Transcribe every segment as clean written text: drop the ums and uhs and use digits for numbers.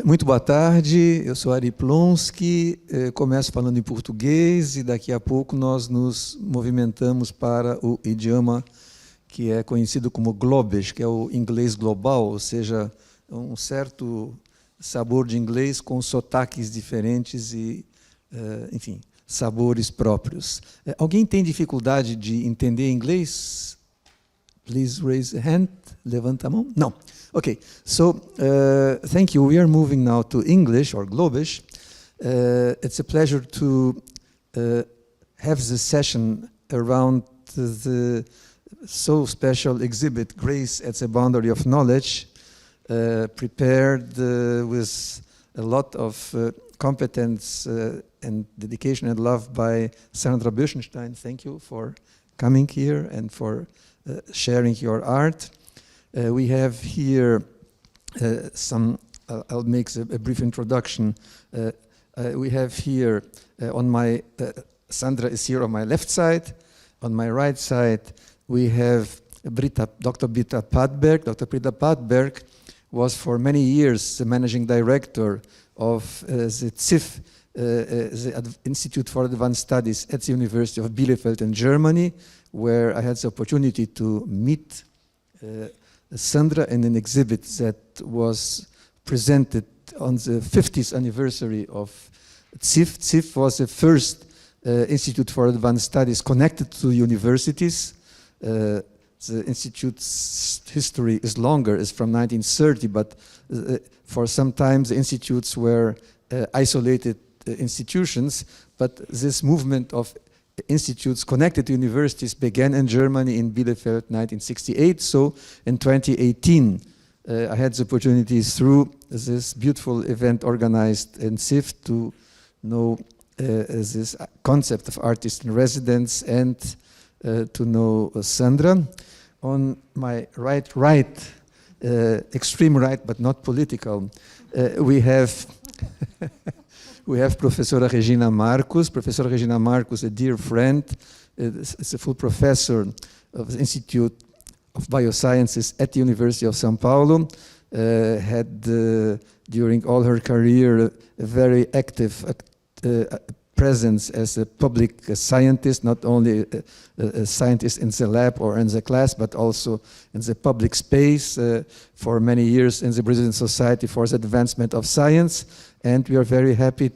Muito boa tarde, eu sou Ari Plonsky, começo falando em português e daqui a pouco nós nos movimentamos para o idioma que é conhecido como Globish, que é o inglês global, ou seja, um certo sabor de inglês com sotaques diferentes e, enfim, sabores próprios. Alguém tem dificuldade de entender inglês? Please raise a hand. Levanta a mão. Não. Okay, so thank you. We are moving now to English or Globish. It's a pleasure to have this session around the so special exhibit, Grace at the Boundary of Knowledge, prepared with a lot of competence and dedication and love by Sandra Boeschenstein. Thank you for coming here and for sharing your art. We have here I'll make a brief introduction. We have here on my, Sandra is here on my left side. On my right side, we have Dr. Britta Padberg. Dr. Britta Padberg was for many years the managing director of the CIF, the Institute for Advanced Studies at the University of Bielefeld in Germany, where I had the opportunity to meet Sandra in an exhibit that was presented on the 50th anniversary of CIF. CIF was the first Institute for Advanced Studies connected to universities. The institute's history is longer, it's from 1930, but for some time the institutes were isolated institutions, but this movement of institutes connected to universities began in Germany in Bielefeld 1968. So in 2018, I had the opportunity through this beautiful event organized in CIF to know this concept of artist in residence and to know Sandra. On my right, extreme right, but not political, we have we have Professor Regina Marcus. Professor Regina Marcus, a dear friend, is a full professor of the Institute of Biosciences at the University of São Paulo. Had during all her career a very active presence as a public scientist, not only a scientist in the lab or in the class, but also in the public space for many years in the Brazilian Society for the Advancement of Science. And we are very happy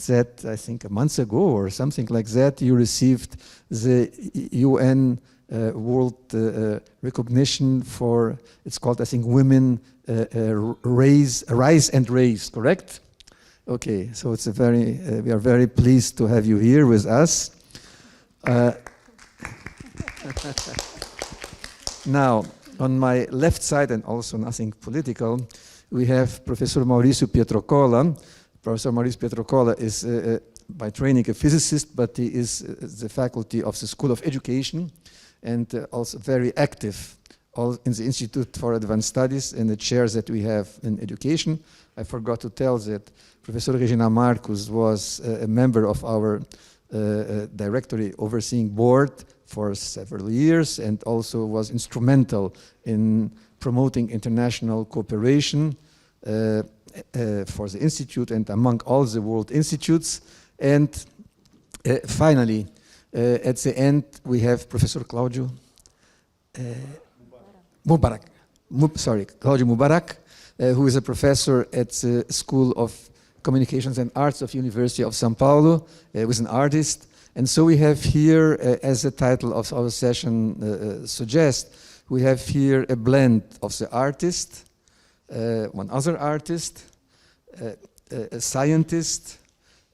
that I think a month ago or something like that, you received the UN World Recognition for, it's called, I think, Women Rise and Raise, correct? Okay, so it's a very, we are very pleased to have you here with us. Now, on my left side, and also nothing political, we have Professor Maurício Pietrocola. Professor Maurício Pietrocola is by training a physicist, but he is the faculty of the School of Education and also very active in the Institute for Advanced Studies in the chairs that we have in education. I forgot to tell that Professor Regina Marcus was a member of our directory overseeing board for several years and also was instrumental in promoting international cooperation for the Institute and among all the world institutes. And finally, at the end, we have Professor Claudio Mubarak. Claudio Mubarak, who is a professor at the School of Communications and Arts of University of São Paulo, was an artist. And so we have here, as the title of our session suggests, we have here a blend of the artist, one other artist, a scientist,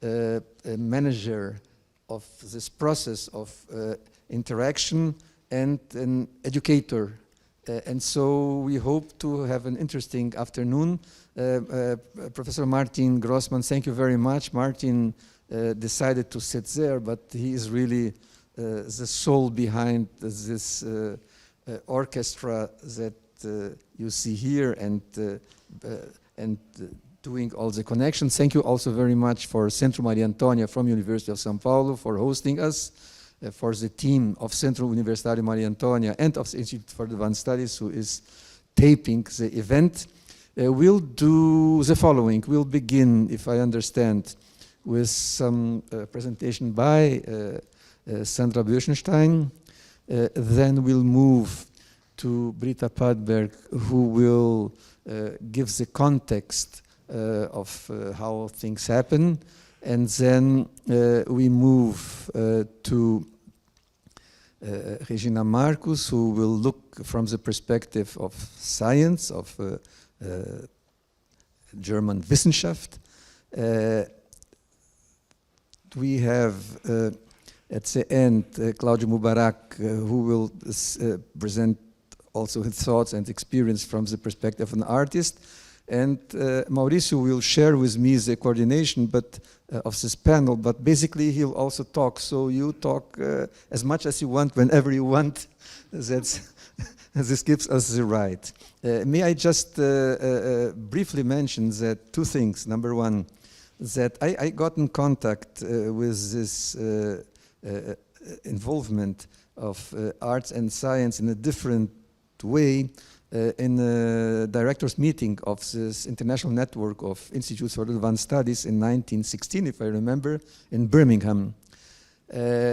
a manager of this process of interaction, and an educator. And so we hope to have an interesting afternoon. Professor Martin Grossman, thank you very much. Martin decided to sit there, but he is really the soul behind this orchestra that you see here and doing all the connections. Thank you also very much for Centro MariAntonia from University of São Paulo for hosting us, for the team of Centro MariAntonia and of the Institute for Advanced Studies who is taping the event. we'll do the following. We'll begin, if I understand, with some presentation by Sandra Boeschenstein. Then we'll move to Britta Padberg, who will give the context of how things happen. And then we move to Regina Marcus, who will look from the perspective of science, of German Wissenschaft. We have at the end Claudio Mubarak, who will present also his thoughts and experience from the perspective of an artist. And Mauricio will share with me the coordination of this panel, but basically he'll also talk. So you talk as much as you want, whenever you want. This gives us the right. May I just briefly mention that two things. Number one, that I got in contact with this involvement of arts and science in a different way in a directors meeting of this international network of institutes for advanced studies in 1916, if I remember, in Birmingham.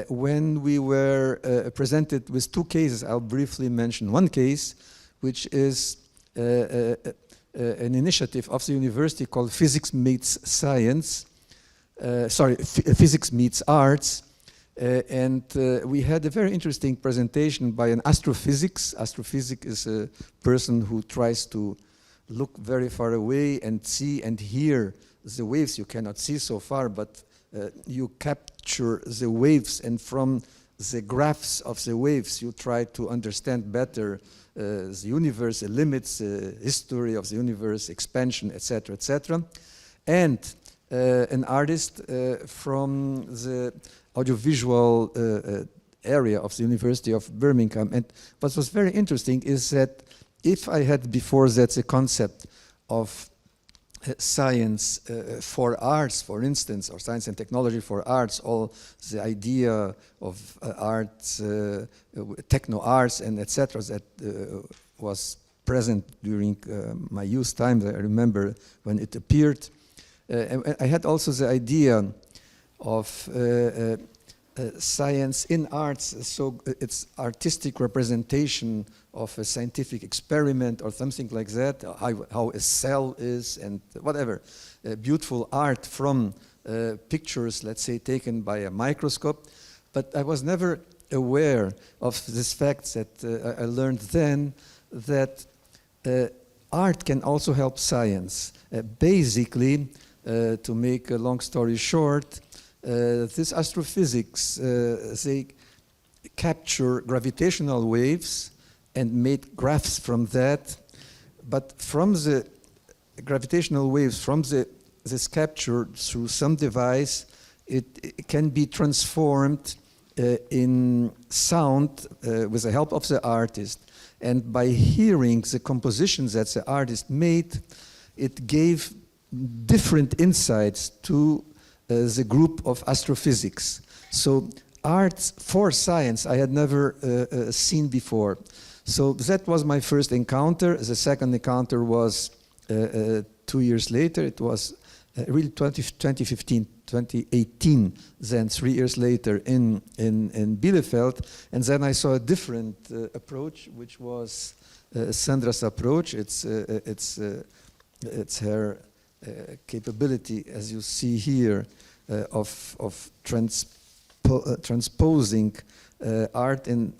When we were presented with two cases, I'll briefly mention one case, which is an initiative of the university called Physics Meets Science, Physics Meets Arts, and we had a very interesting presentation by an astrophysics. Astrophysics is a person who tries to look very far away and see and hear the waves you cannot see so far, but you capture the waves, and from the graphs of the waves you try to understand better the universe, the limits, the history of the universe, expansion, etc., etc. And an artist from the audiovisual area of the University of Birmingham. And what was very interesting is that if I had before that the concept of science for arts, for instance, or science and technology for arts, all the idea of arts, techno arts, and etc., that was present during my youth time. I remember when it appeared. I had also the idea of science in arts, so it's artistic representation of a scientific experiment or something like that, how a cell is and whatever. Beautiful art from pictures, let's say, taken by a microscope. But I was never aware of this fact that I learned then, that art can also help science. Basically, to make a long story short, this astrophysics, they capture gravitational waves and made graphs from that, but from the gravitational waves, from this capture through some device, it can be transformed in sound with the help of the artist. And by hearing the compositions that the artist made, it gave different insights to the group of astrophysics. So arts for science I had never seen before. So that was my first encounter. The second encounter was 2 years later. It was really 2015, 2018, then 3 years later in Bielefeld. And then I saw a different approach, which was Sandra's approach. It's her capability, as you see here, of transposing art in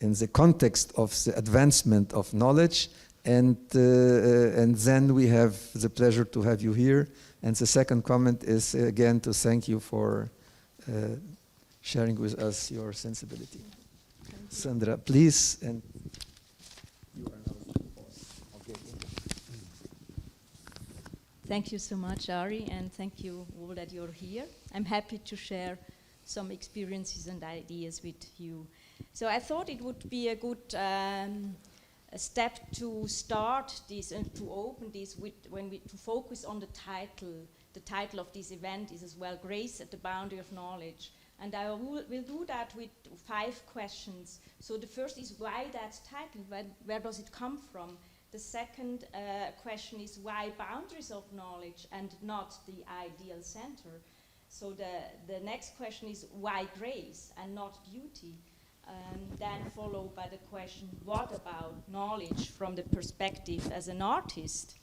the context of the advancement of knowledge, and then we have the pleasure to have you here. And the second comment is again to thank you for sharing with us your sensibility. Sandra, please. And you are now the boss. Okay. Thank you so much, Ari, and thank you all that you're here. I'm happy to share some experiences and ideas with you. So I thought it would be a good a step to start this and to open this with to focus on the title. The title of this event is as well Grace at the Boundary of Knowledge. And I will do that with 5 questions. So the first is why that title, where does it come from? The second question is why boundaries of knowledge and not the ideal center? So the next question is why grace and not beauty? Then followed by the question, what about knowledge from the perspective as an artist?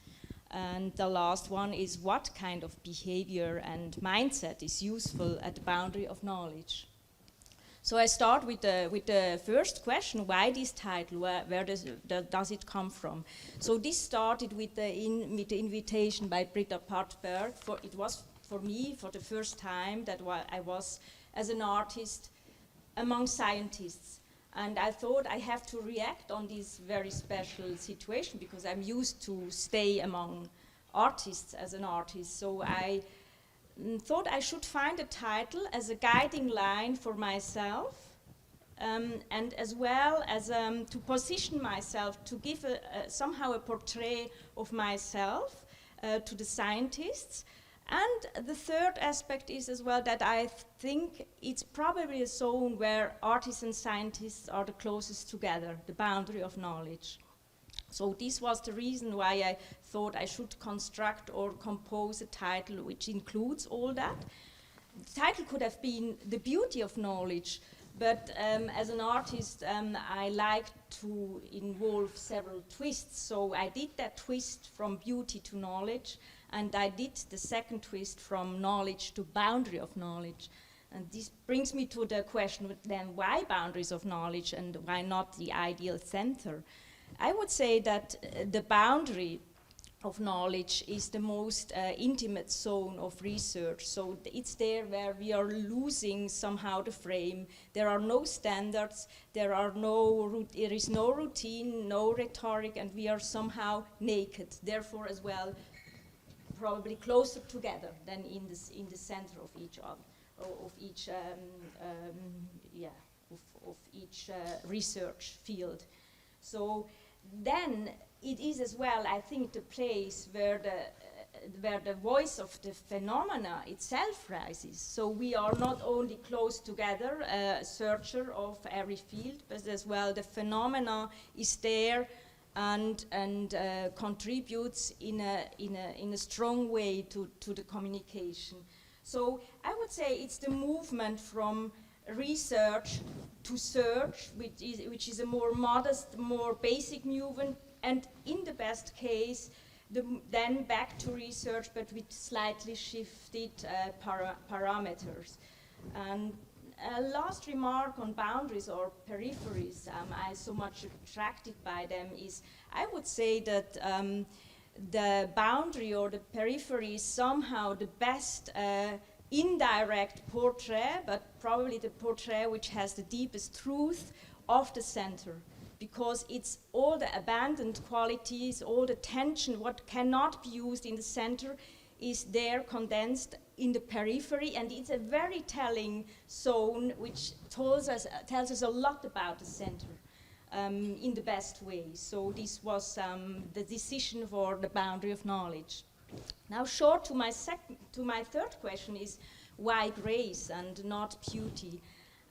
And the last one is what kind of behavior and mindset is useful at the boundary of knowledge? So I start with the first question, why this title, where does it come from? So this started with the invitation by Britta Partberg. It was for me for the first time that I was as an artist among scientists. And I thought I have to react on this very special situation because I'm used to stay among artists as an artist. So I thought I should find a title as a guiding line for myself and as well as to position myself, to give somehow a portrait of myself to the scientists. And the third aspect is as well that I think it's probably a zone where artists and scientists are the closest together, the boundary of knowledge. So this was the reason why I thought I should construct or compose a title which includes all that. The title could have been The Beauty of Knowledge, but as an artist I like to involve several twists, so I did that twist from beauty to knowledge, and I did the second twist from knowledge to boundary of knowledge. And this brings me to the question then, why boundaries of knowledge and why not the ideal center? I would say that the boundary of knowledge is the most intimate zone of research. So it's there where we are losing somehow the frame. There are no standards, there is no routine, no rhetoric, and we are somehow naked. Therefore, as well, probably closer together than in the center of each other, of each research field. So then it is as well, I think, the place where the voice of the phenomena itself rises. So we are not only close together, a searcher of every field, but as well the phenomena is there and contributes in a strong way to the communication. So I would say it's the movement from research to search, which is a more modest, more basic movement, and in the best case, then back to research, but with slightly shifted parameters. And a last remark on boundaries or peripheries, I'm so much attracted by them, is I would say that the boundary or the periphery is somehow the best indirect portrait, but probably the portrait which has the deepest truth of the center, because it's all the abandoned qualities, all the tension, what cannot be used in the center is there condensed in the periphery, and it's a very telling zone which tells us a lot about the center in the best way. So this was the decision for the boundary of knowledge. Now, short to my third question is why grace and not beauty?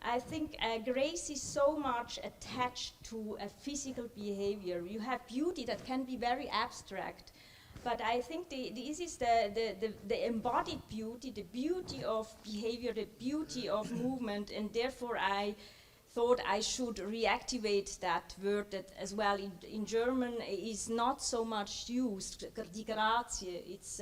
I think grace is so much attached to a physical behavior. You have beauty that can be very abstract, but I think this is the embodied beauty, the beauty of behavior, the beauty of movement, and therefore I thought I should reactivate that word that as well in German is not so much used, die Grazie. It's,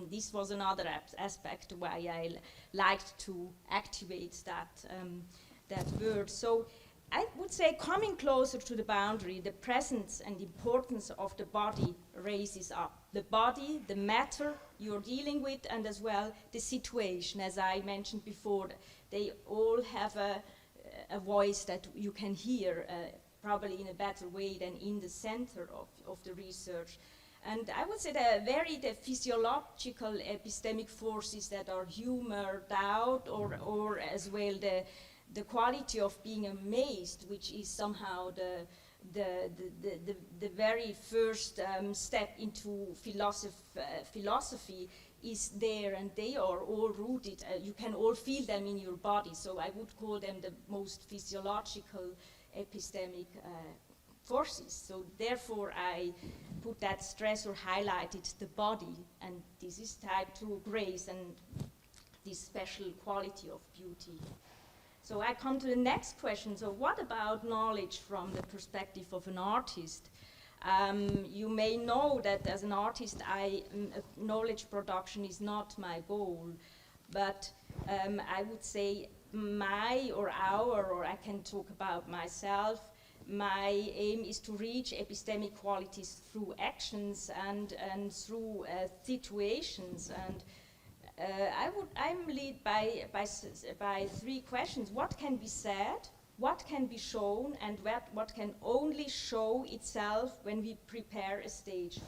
this was another aspect why I liked to activate that word. So I would say coming closer to the boundary, the presence and importance of the body raises up. The body, the matter you're dealing with, and as well the situation. As I mentioned before, they all have a voice that you can hear probably in a better way than in the center of the research. And I would say the physiological epistemic forces that are humor, doubt, or as well the quality of being amazed, which is somehow the very first step into philosophy is there, and they are all rooted. You can all feel them in your body, so I would call them the most physiological epistemic forces. So therefore I put that stress or highlighted the body, and this is tied to grace and this special quality of beauty. So I come to the next question. So what about knowledge from the perspective of an artist? You may know that as an artist, knowledge production is not my goal, but I would say or I can talk about myself, my aim is to reach epistemic qualities through actions and through situations. And I'm led by three questions. What can be said, what can be shown, and what can only show itself when we prepare a stage?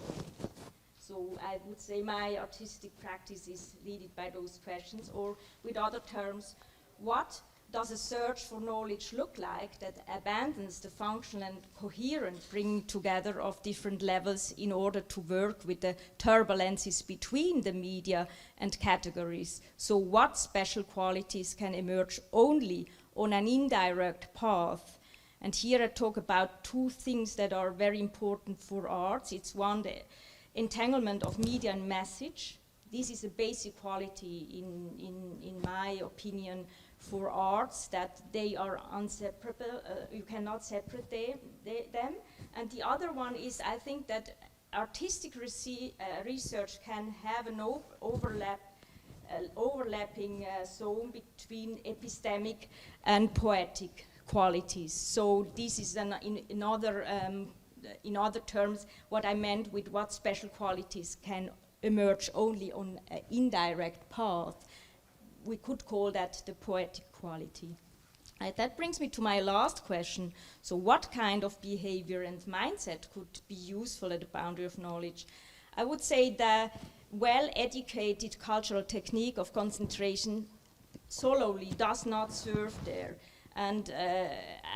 So I would say my artistic practice is led by those questions, or with other terms, what does a search for knowledge look like that abandons the functional and coherent bringing together of different levels in order to work with the turbulences between the media and categories? So what special qualities can emerge only on an indirect path? And here I talk about two things that are very important for arts. It's one, the entanglement of media and message. This is a basic quality in my opinion for arts, that they are inseparable, you cannot separate them. And the other one is, I think that artistic research can have an overlapping zone between epistemic and poetic qualities. So this is in other terms what I meant with what special qualities can emerge only on an indirect path. We could call that the poetic quality. That brings me to my last question. So what kind of behavior and mindset could be useful at the boundary of knowledge? I would say the well-educated cultural technique of concentration solely does not serve there. And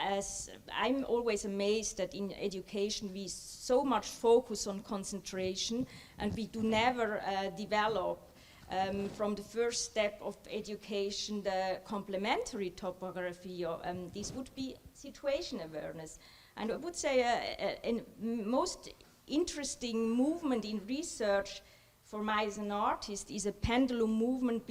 as I'm always amazed that in education we so much focus on concentration, and we do never develop from the first step of education the complementary topography. This would be situation awareness. And I would say a most interesting movement in research for me as an artist is a pendulum movement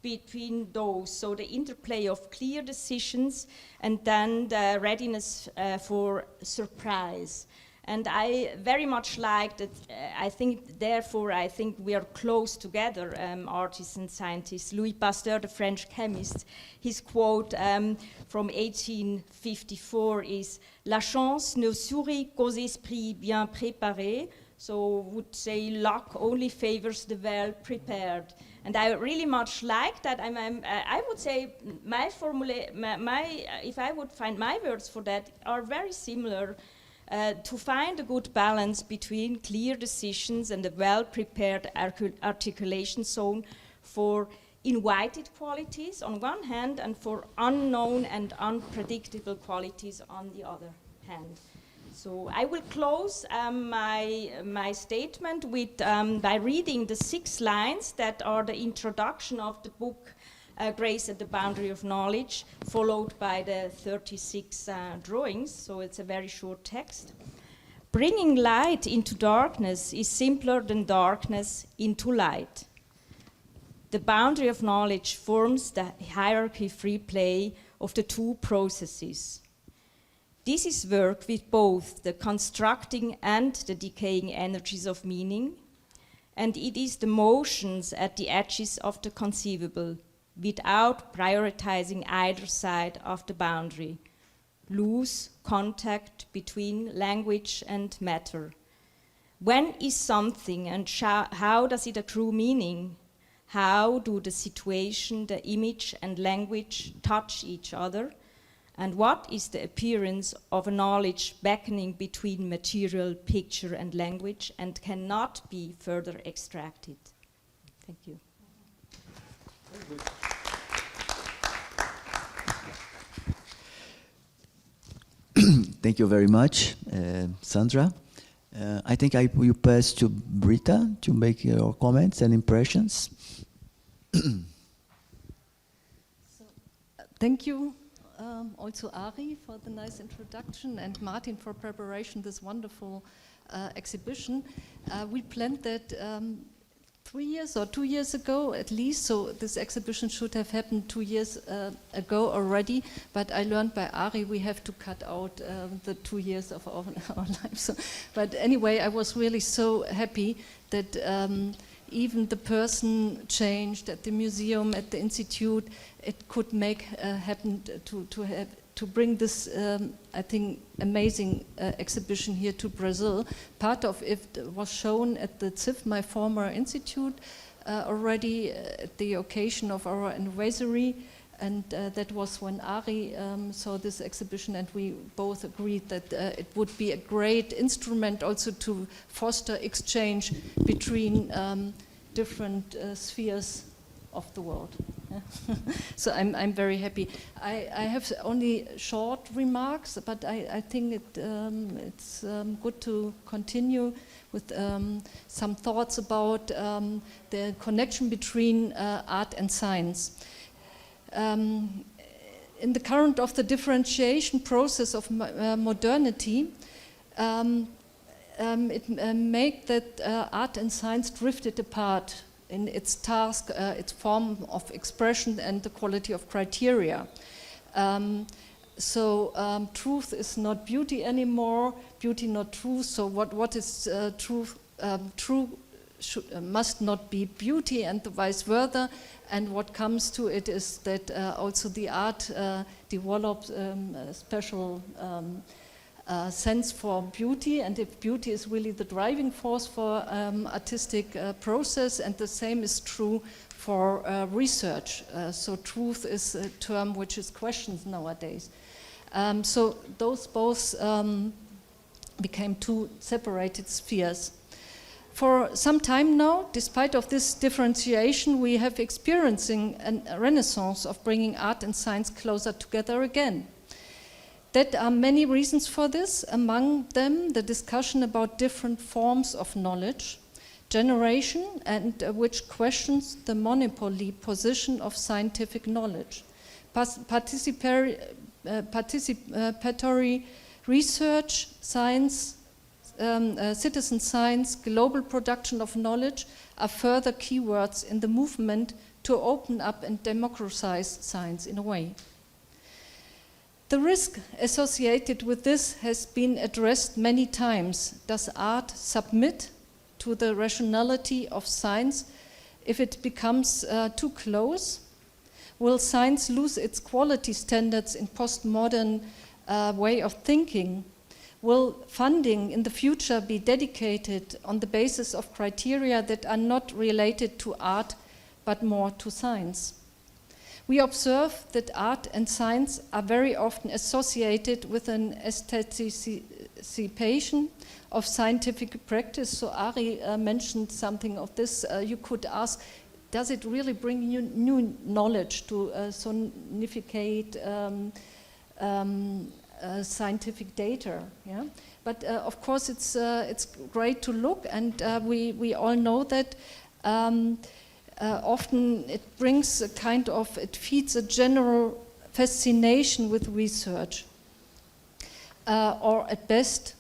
between those. So the interplay of clear decisions and then the readiness for surprise. And I very much like that. I think we are close together, artists and scientists. Louis Pasteur, the French chemist, his quote from 1854 is, "La chance ne sourit qu'aux esprits bien préparés." So would say luck only favors the well prepared. And I really much like that. I would say if I would find my words for that are very similar. To find a good balance between clear decisions and a well-prepared articulation zone for invited qualities on one hand and for unknown and unpredictable qualities on the other hand. So I will close my statement with by reading the 6 lines that are the introduction of the book Grace at the Boundary of Knowledge, followed by the 36 drawings, so it's a very short text. Bringing light into darkness is simpler than darkness into light. The boundary of knowledge forms the hierarchy-free play of the two processes. This is work with both the constructing and the decaying energies of meaning, and it is the motions at the edges of the conceivable, without prioritizing either side of the boundary. Loose contact between language and matter. When is something and how does it accrue meaning? How do the situation, the image and language touch each other? And what is the appearance of a knowledge beckoning between material, picture and language and cannot be further extracted? Thank you. Very good. Thank you very much, Sandra. I think I will pass to Britta to make your comments and impressions. Thank you also Ari for the nice introduction and Martin for preparation this wonderful exhibition. We planned that 3 years or 2 years ago at least, so this exhibition should have happened 2 years ago already, but I learned by Ari we have to cut out the 2 years of our life. So, but anyway, I was really so happy that even the person changed at the museum, at the institute, it could make happen to bring this, I think, amazing exhibition here to Brazil. Part of it was shown at the CIF, my former institute, already at the occasion of our anniversary, and that was when Ari saw this exhibition, and we both agreed that it would be a great instrument also to foster exchange between different spheres of the world. So I'm very happy. I have only short remarks, but I think it's good to continue with some thoughts about the connection between art and science. In the current of the differentiation process of modernity, it made that art and science drifted apart in its task, its form of expression, and the quality of criteria. Truth is not beauty anymore, beauty not truth, so what is truth? True must not be beauty, and the vice versa, and what comes to it is that also the art develops a special sense for beauty, and if beauty is really the driving force for artistic process, and the same is true for research. So truth is a term which is questioned nowadays. So those both became two separated spheres. For some time now, despite of this differentiation, we have experiencing a renaissance of bringing art and science closer together again. There are many reasons for this, among them the discussion about different forms of knowledge, generation, and which questions the monopoly position of scientific knowledge. Participatory research, science, citizen science, global production of knowledge are further keywords in the movement to open up and democratize science in a way. The risk associated with this has been addressed many times. Does art submit to the rationality of science if it becomes too close? Will science lose its quality standards in postmodern way of thinking? Will funding in the future be dedicated on the basis of criteria that are not related to art but more to science? We observe that art and science are very often associated with an aestheticization of scientific practice. So Ari mentioned something of this. You could ask, does it really bring you new knowledge to sonificate scientific data? Yeah? But of course it's great to look, and we all know that often it brings a kind of, it feeds a general fascination with research, or at best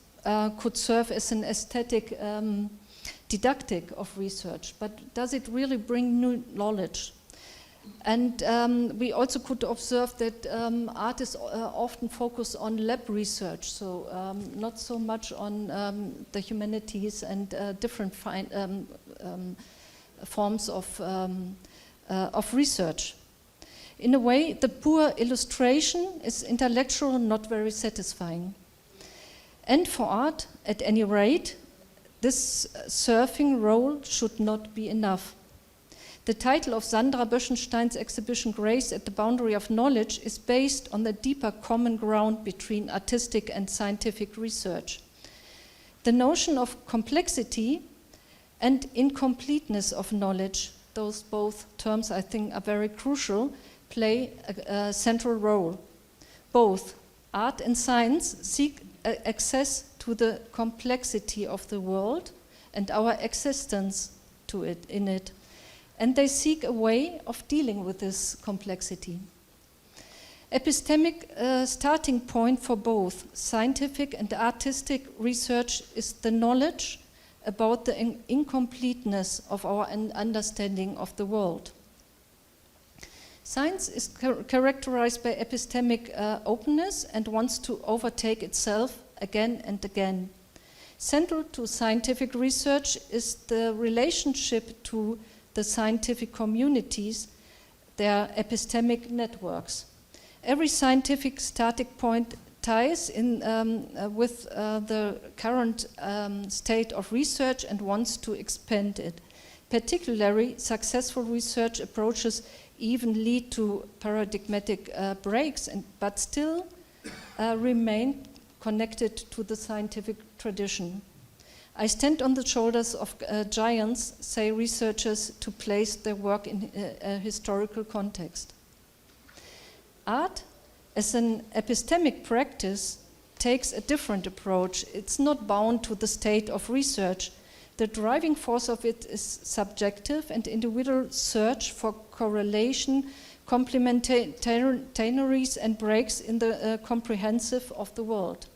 could serve as an aesthetic didactic of research. But does it really bring new knowledge? And we also could observe that artists often focus on lab research, so not so much on the humanities and different forms of research. In a way, the poor illustration is intellectual, not very satisfying. And for art, at any rate, this surfing role should not be enough. The title of Sandra Boeschenstein's exhibition, Grace at the Boundary of Knowledge, is based on the deeper common ground between artistic and scientific research. The notion of complexity and incompleteness of knowledge, those both terms I think are very crucial, play a central role. Both art and science seek access to the complexity of the world and our existence to it, in it. And they seek a way of dealing with this complexity. Epistemic starting point for both scientific and artistic research is the knowledge about the incompleteness of our understanding of the world. Science is characterized by epistemic openness and wants to overtake itself again and again. Central to scientific research is the relationship to the scientific communities, their epistemic networks. Every scientific starting point ties in with the current state of research and wants to expand it. Particularly, successful research approaches even lead to paradigmatic breaks, but still remain connected to the scientific tradition. I stand on the shoulders of giants, say researchers, to place their work in a historical context. Art, as an epistemic practice, takes a different approach. It's not bound to the state of research. The driving force of it is subjective and individual search for correlation, complementaries, and breaks in the comprehensive of the world.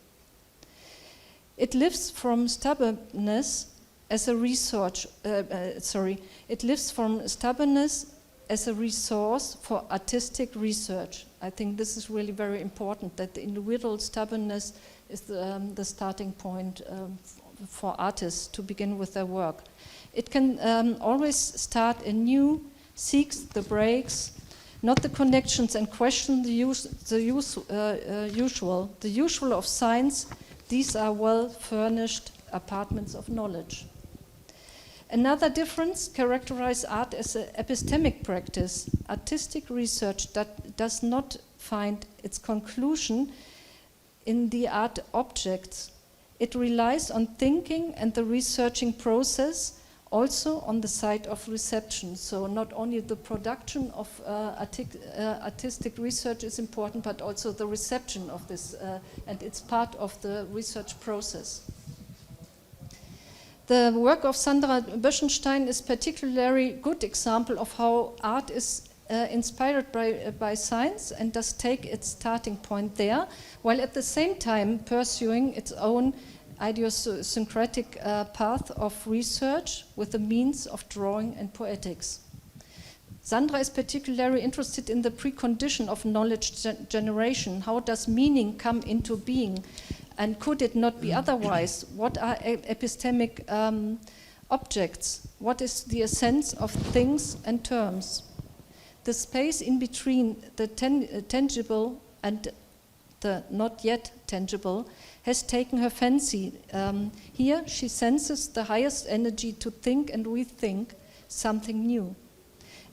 It lives from stubbornness as a resource. It lives from stubbornness as a resource for artistic research. I think this is really very important, that the individual stubbornness is the starting point for artists to begin with their work. It can always start anew, seeks the breaks, not the connections, and question the usual. The usual of science, these are well-furnished apartments of knowledge. Another difference characterizes art as an epistemic practice. Artistic research that does not find its conclusion in the art objects. It relies on thinking and the researching process, also on the side of reception. So not only the production of artistic research is important, but also the reception of this, and it's part of the research process. The work of Sandra Boeschenstein is a particularly good example of how art is inspired by science and does take its starting point there, while at the same time pursuing its own idiosyncratic path of research with the means of drawing and poetics. Sandra is particularly interested in the precondition of knowledge generation. How does meaning come into being? And could it not be otherwise? What are epistemic objects? What is the essence of things and terms? The space in between the tangible and the not yet tangible has taken her fancy. Here she senses the highest energy to think and rethink something new.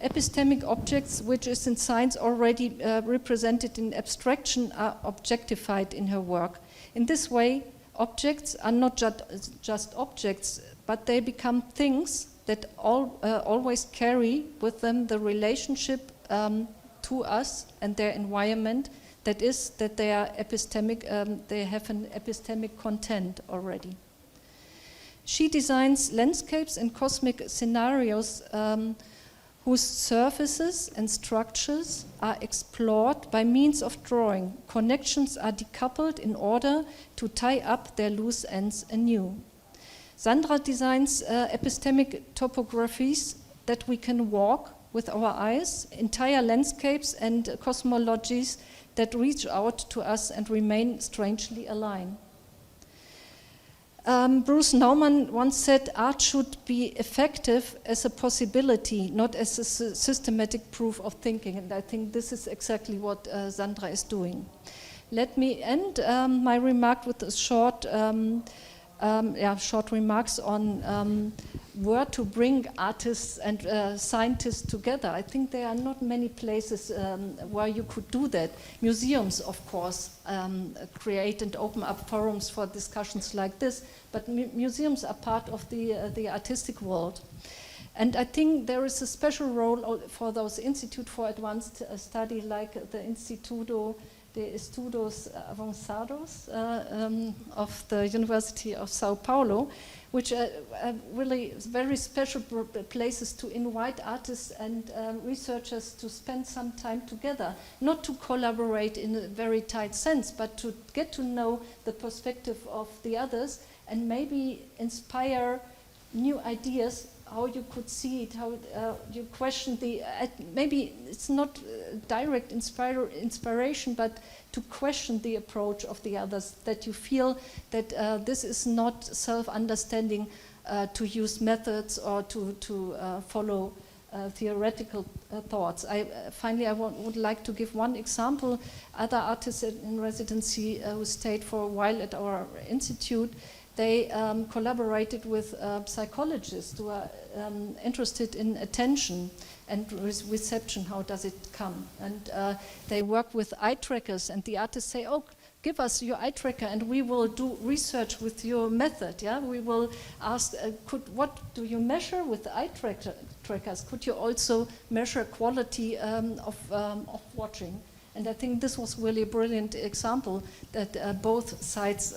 Epistemic objects, which is in science already represented in abstraction, are objectified in her work. In this way, objects are not just objects, but they become things that always carry with them the relationship to us and their environment. That is, that they are epistemic, they have an epistemic content already. She designs landscapes and cosmic scenarios whose surfaces and structures are explored by means of drawing. Connections are decoupled in order to tie up their loose ends anew. Sandra designs epistemic topographies that we can walk with our eyes, entire landscapes and cosmologies that reach out to us and remain strangely aligned. Bruce Nauman once said, art should be effective as a possibility, not as a systematic proof of thinking. And I think this is exactly what Sandra is doing. Let me end my remark with a short remarks on where to bring artists and scientists together. I think there are not many places where you could do that. Museums, of course, create and open up forums for discussions like this, but museums are part of the artistic world. And I think there is a special role for those Institute for Advanced Study like the Instituto de Estudos Avançados of the University of Sao Paulo, which are really very special places to invite artists and researchers to spend some time together, not to collaborate in a very tight sense, but to get to know the perspective of the others and maybe inspire new ideas, how you could see it, how you question the, maybe it's not direct inspiration, but to question the approach of the others, that you feel that this is not self-understanding to use methods or to follow theoretical thoughts. Finally, I would like to give one example. Other artists in residency who stayed for a while at our institute, they collaborated with psychologists who are interested in attention and reception, how does it come? And they work with eye trackers, and the artists say, oh, give us your eye tracker and we will do research with your method. Yeah, we will ask, what do you measure with the eye trackers? Could you also measure quality of watching? And I think this was really a brilliant example that both sides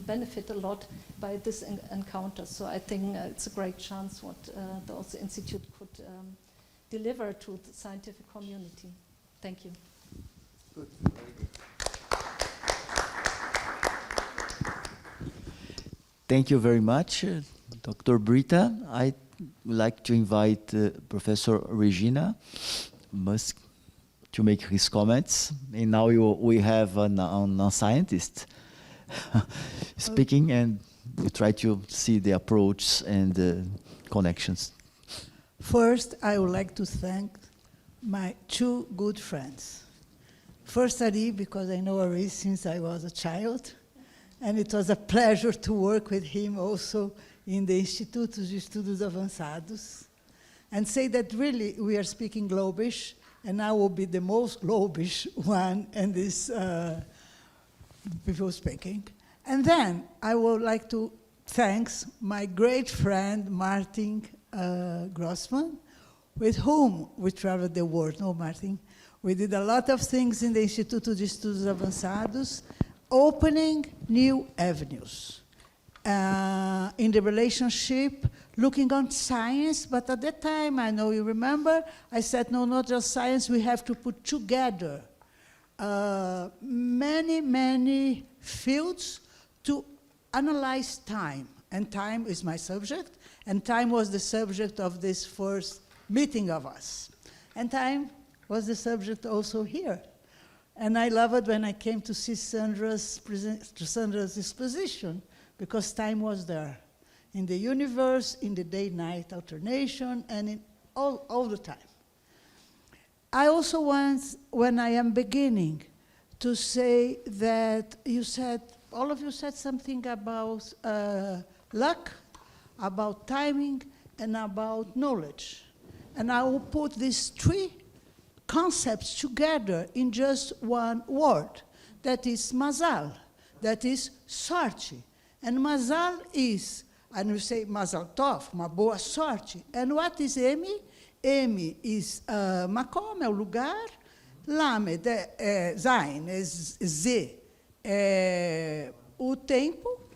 benefit a lot by this encounter. So I think it's a great chance what the Institute could deliver to the scientific community. Thank you. Good. Thank you very much, Dr. Britta. I'd like to invite Professor Regina Musk to make his comments. And now we have a scientist speaking, and we try to see the approach and the connections. First, I would like to thank my two good friends. First, Ari, because I know Ari since I was a child, and it was a pleasure to work with him also in the Instituto de Estudos Avançados, and say that really we are speaking Globish, and I will be the most Globish one in this people speaking. And then I would like to thank my great friend Martin Grossman, with whom we traveled the world. No, Martin. We did a lot of things in the Instituto de Estudos Avançados, opening new avenues in the relationship, looking on science, but at that time, I know you remember, I said, no, not just science, we have to put together many, many fields to analyze time. And time is my subject, and time was the subject of this first meeting of us. And time was the subject also here. And I love it when I came to see Sandra's exposition, because time was there. In the universe, in the day-night alternation, and in all the time. I also want, when I am beginning, to say that you said, all of you said something about luck, about timing, and about knowledge. And I will put these three concepts together in just one word. That is mazal, that is sorte. And mazal is, and we say mazal tov, uma boa sorte. And what is M? M is makom, é o lugar. Lamed, zain, é Z, é o tempo.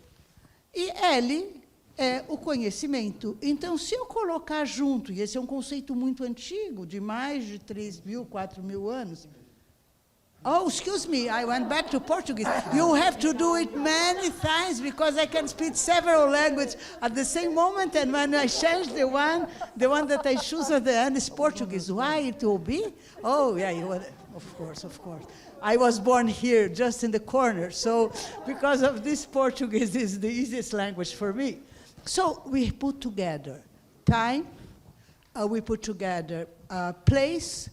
E L é o conhecimento. Então, se eu colocar junto, e esse é um conceito muito antigo, de mais de 3.000, 4.000 anos. Oh, excuse me, I went back to Portuguese. You have to do it many times because I can speak several languages at the same moment, and when I change the one that I choose at the end is Portuguese. Why it will be? Oh, yeah, of course. I was born here, just in the corner, so because of this, Portuguese is the easiest language for me. So we put together time, we put together place,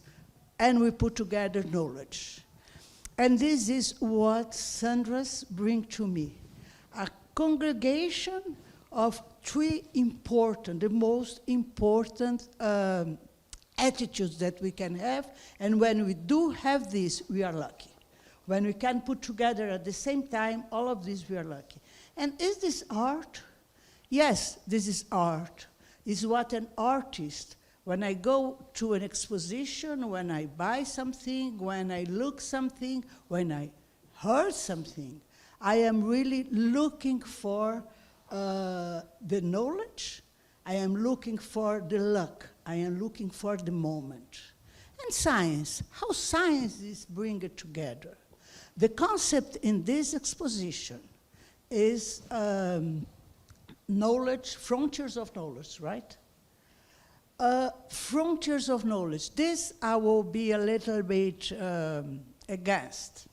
and we put together knowledge. And this is what Sandra's bring to me, a congregation of three important, the most important attitudes that we can have, and when we do have this, we are lucky. When we can put together at the same time all of this, we are lucky. And is this art? Yes, this is art. It's what an artist When I go to an exposition, when I buy something, when I look something, when I heard something, I am really looking for the knowledge. I am looking for the luck. I am looking for the moment. And science, how science is bring it together. The concept in this exposition is knowledge, frontiers of knowledge, right? Frontiers of knowledge. This I will be a little bit against,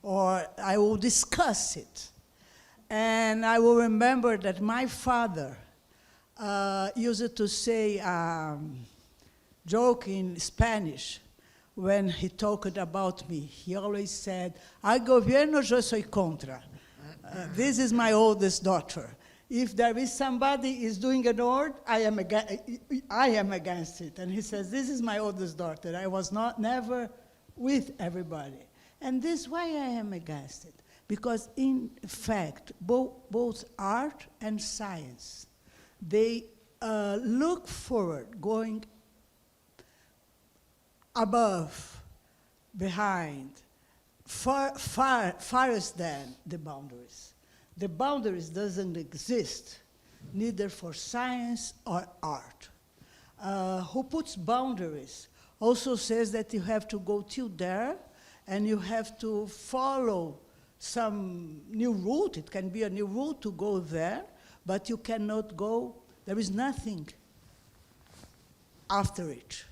or I will discuss it. And I will remember that my father used to say, joke in Spanish, when he talked about me. He always said, "Al gobierno yo soy contra." This is my oldest daughter. If there is somebody is doing an order, I am against it. And he says, this is my oldest daughter. I was never with everybody. And this is why I am against it. Because in fact, both art and science, they look forward, going above, behind, farthest than the boundaries. The boundaries doesn't exist, neither for science or art. Who puts boundaries also says that you have to go till there, and you have to follow some new route. It can be a new route to go there, but you cannot go, there is nothing after it.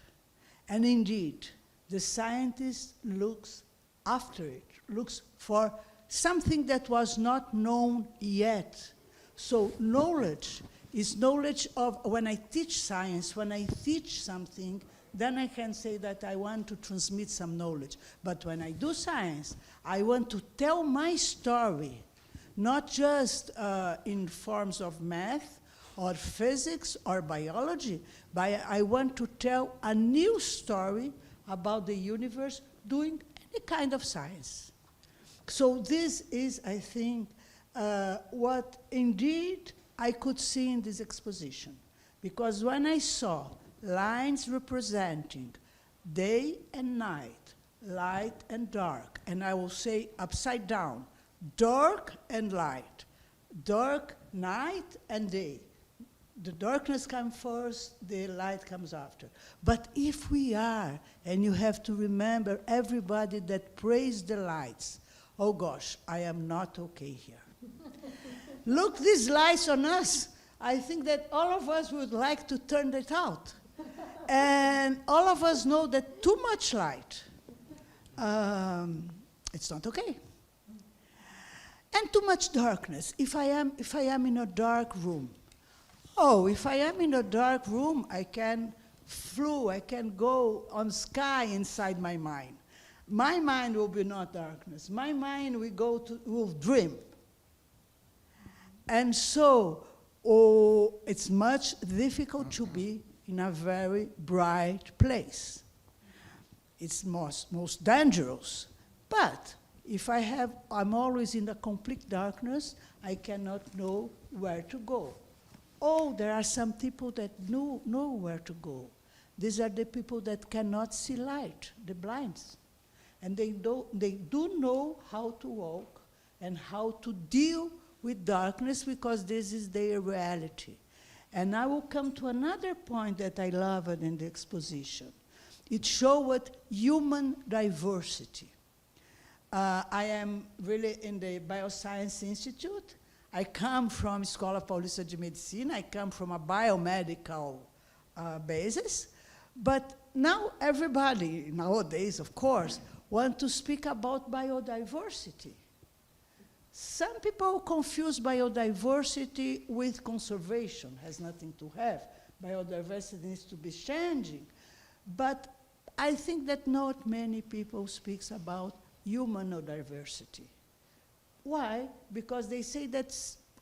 And indeed, the scientist looks after it, looks for something that was not known yet. So knowledge is knowledge of, when I teach science, when I teach something, then I can say that I want to transmit some knowledge. But when I do science, I want to tell my story, not just in forms of math or physics or biology, but I want to tell a new story about the universe doing any kind of science. So this is, I think, what indeed I could see in this exposition. Because when I saw lines representing day and night, light and dark, and I will say upside down, dark and light, dark, night and day. The darkness comes first, the light comes after. But if we are, and you have to remember everybody that praised the lights, oh gosh, I am not okay here. Look, these lights on us. I think that all of us would like to turn it out. And all of us know that too much light, it's not okay. And too much darkness. If I am in a dark room, if I am in a dark room, I can go on sky inside my mind. My mind will be not darkness. My mind will dream. And so, it's much difficult to be in a very bright place. It's most dangerous. But if I'm always in the complete darkness, I cannot know where to go. Oh, there are some people that know where to go. These are the people that cannot see light, the blinds. And they do know how to walk and how to deal with darkness, because this is their reality. And I will come to another point that I loved in the exposition. It showed human diversity. I am really in the Bioscience Institute. I come from Escola Paulista de Medicina. I come from a biomedical basis. But now everybody, nowadays, of course, want to speak about biodiversity. Some people confuse biodiversity with conservation. Has nothing to have. Biodiversity needs to be changing. But I think that not many people speak about human diversity. Why? Because they say that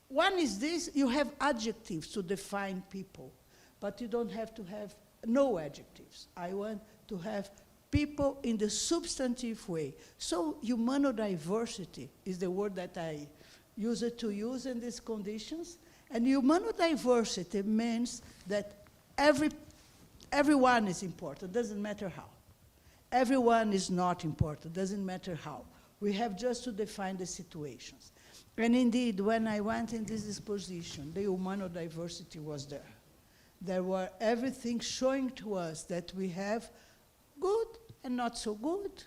one is this, you have adjectives to define people, but you don't have to have no adjectives. I want to have people in the substantive way. So humanodiversity is the word that I use in these conditions. And humanodiversity means that everyone is important, doesn't matter how. Everyone is not important, doesn't matter how. We have just to define the situations. And indeed, when I went in this exposition, the humano diversity was there. There were everything showing to us that we have good and not so good,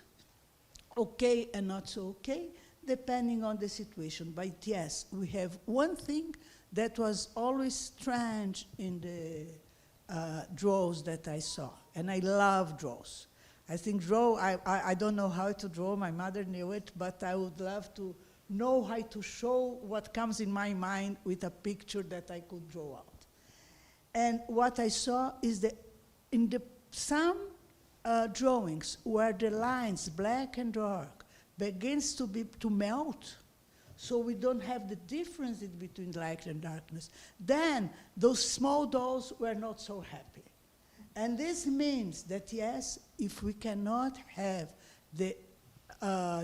okay and not so okay, depending on the situation. But yes, we have one thing that was always strange in the draws that I saw, and I love draws. I think I don't know how to draw, my mother knew it, but I would love to know how to show what comes in my mind with a picture that I could draw out. And what I saw is that in some drawings where the lines, black and dark, begins to melt, so we don't have the difference between light and darkness, then those small dolls were not so happy. And this means that, yes, if we cannot have the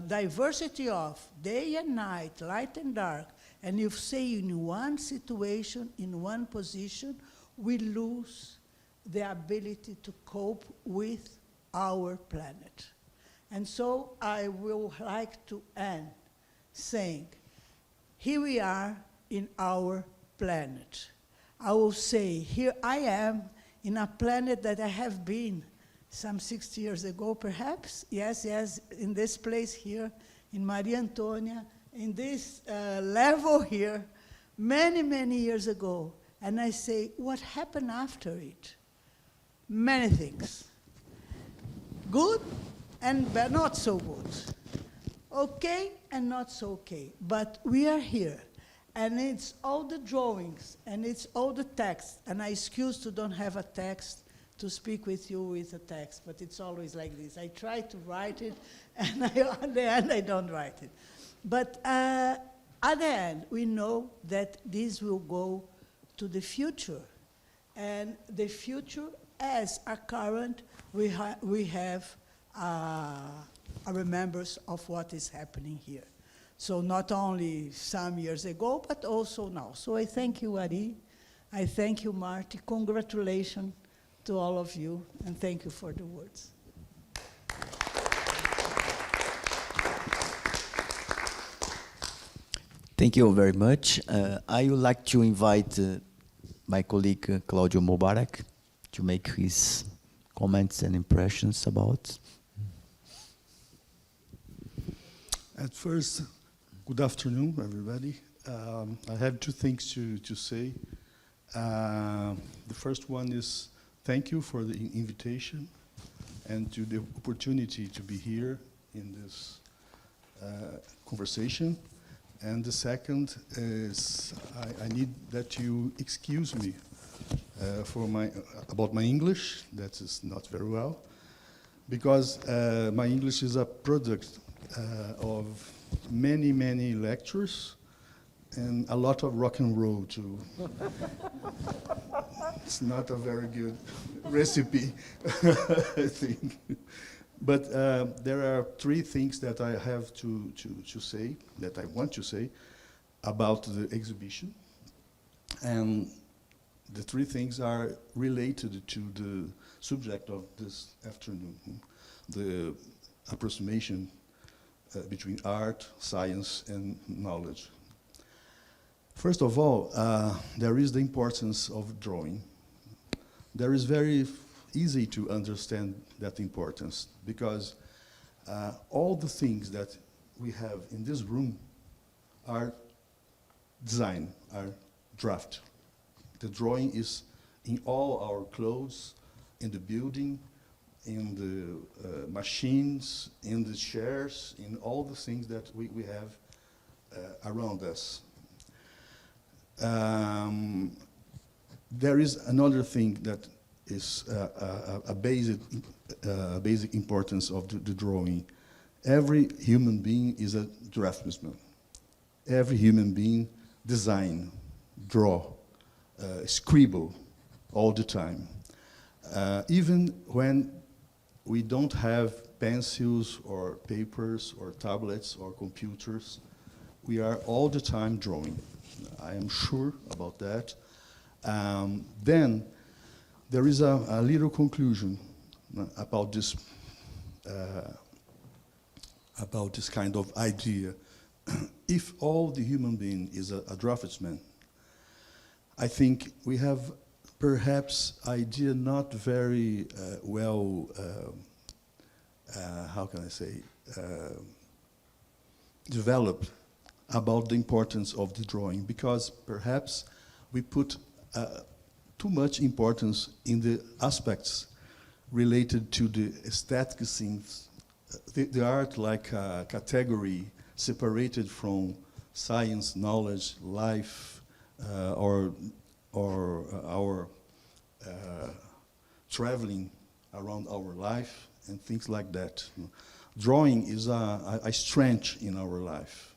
diversity of day and night, light and dark, and if say in one situation, in one position, we lose the ability to cope with our planet. And so I will like to end saying, here we are in our planet. I will say, here I am in a planet that I have been some 60 years ago, perhaps. Yes, in this place here, in MariAntonia, in this level here, many, many years ago. And I say, what happened after it? Many things. Good and not so good. Okay and not so okay. But we are here. And it's all the drawings, and it's all the text. And I excuse to don't have a text to speak with you with a text, but it's always like this. I try to write it, and at the end I don't write it. But at the end, we know that this will go to the future. And the future, as a current, we have a remembrance of what is happening here. So not only some years ago, but also now. So I thank you, Ari. I thank you, Marty. Congratulations to all of you, and thank you for the words. Thank you very much. I would like to invite my colleague Claudio Mubarak to make his comments and impressions about. At first, good afternoon, everybody. I have two things to say. The first one is thank you for the invitation and to the opportunity to be here in this conversation. And the second is I need that you excuse me about my English. That is not very well, because my English is a product of many, many lectures and a lot of rock and roll too. It's not a very good recipe, I think. But there are three things that I have to say, that I want to say, about the exhibition. And the three things are related to the subject of this afternoon, the approximation between art, science, and knowledge. First of all, there is the importance of drawing. There is very easy to understand that importance, because all the things that we have in this room are design, are draft. The drawing is in all our clothes, in the building, in the machines, in the chairs, in all the things that we have around us. There is another thing that is a basic importance of the drawing. Every human being is a draftsman. Every human being design, draw, scribble all the time. Even when we don't have pencils or papers or tablets or computers, we are all the time drawing. I am sure about that. Then there is a little conclusion about this kind of idea. If all the human being is a draftsman, I think we have perhaps idea not very well, how can I say, developed about the importance of the drawing, because perhaps we put too much importance in the aspects related to the aesthetic scenes, the art like a category separated from science, knowledge, life, or our traveling around our life and things like that. Drawing is a strength in our life,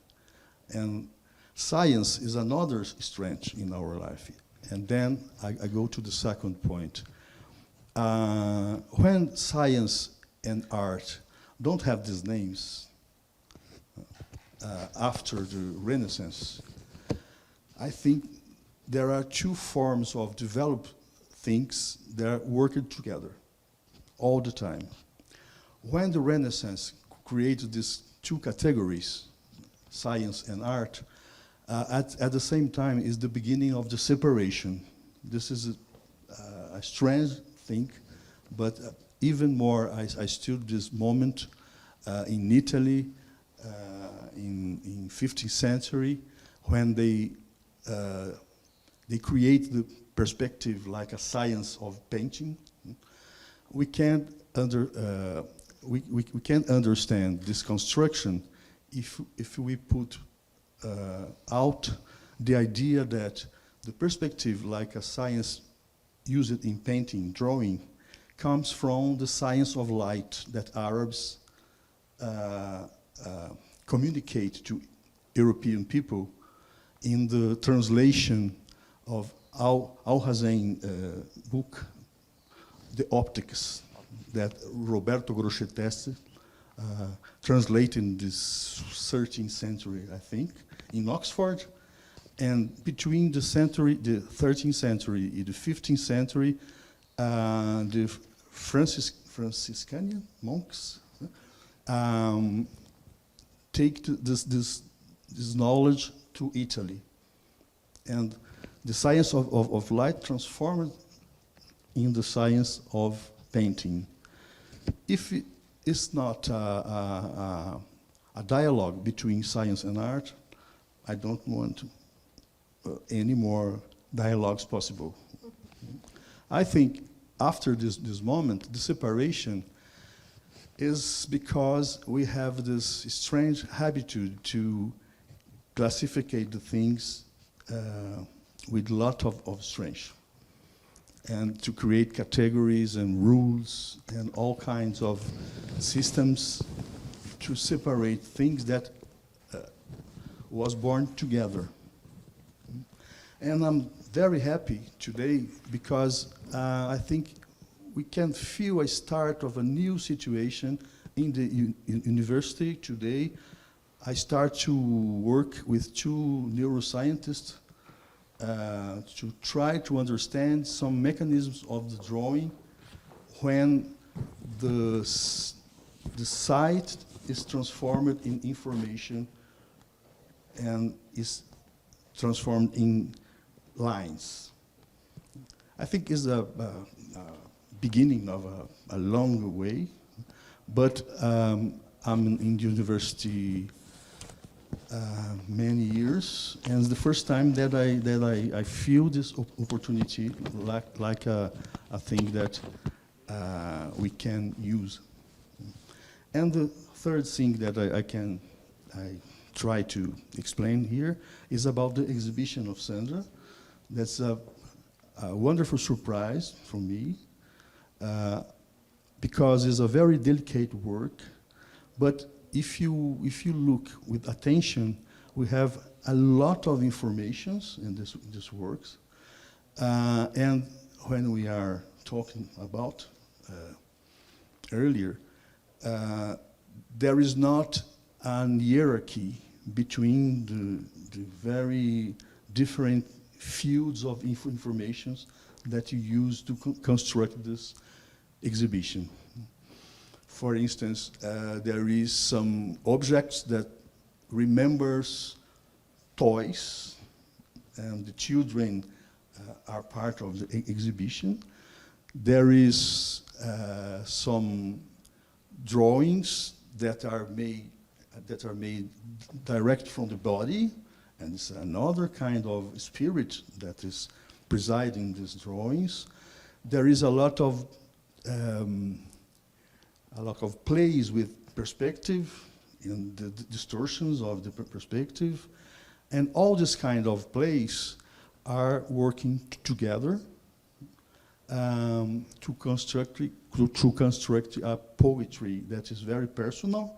and science is another strength in our life. And then I go to the second point. When science and art don't have these names after the Renaissance, I think there are two forms of developed things that are working together all the time. When the Renaissance created these two categories, science and art, at the same time is the beginning of the separation. This is a strange thing, but even more, I stood this moment in Italy in 15th century when they create the perspective like a science of painting. We can't understand this construction if we put out the idea that the perspective like a science used in painting, drawing, comes from the science of light that Arabs communicate to European people in the translation of Alhazen book, The Optics, that Roberto Grosseteste translated in this 13th century, I think, in Oxford. And between the 13th century and the 15th century, the Franciscan monks take this knowledge to Italy. And the science of light transformed in the science of painting. If it's not a dialogue between science and art, I don't want any more dialogues possible. I think after this moment, the separation is because we have this strange habitude to classify the things with a lot of strength, and to create categories and rules and all kinds of systems to separate things that was born together. And I'm very happy today because I think we can feel a start of a new situation in the university today. I start to work with two neuroscientists to try to understand some mechanisms of the drawing when the sight is transformed in information and is transformed in lines. I think it's a beginning of a long way, but I'm in the university many years, and it's the first time that I feel this opportunity like a thing that we can use. And the third thing that I try to explain here is about the exhibition of Sandra. That's a wonderful surprise for me because it's a very delicate work, but if you look with attention, we have a lot of informations in this works. And when we are talking about earlier, there is not an hierarchy between the very different fields of informations that you use to construct this exhibition. For instance, there is some objects that remembers toys, and the children are part of the exhibition. There is some drawings that are made direct from the body, and it's another kind of spirit that is presiding these drawings. There is a lot of plays with perspective and the distortions of the perspective, and all this kind of plays are working together to construct a poetry that is very personal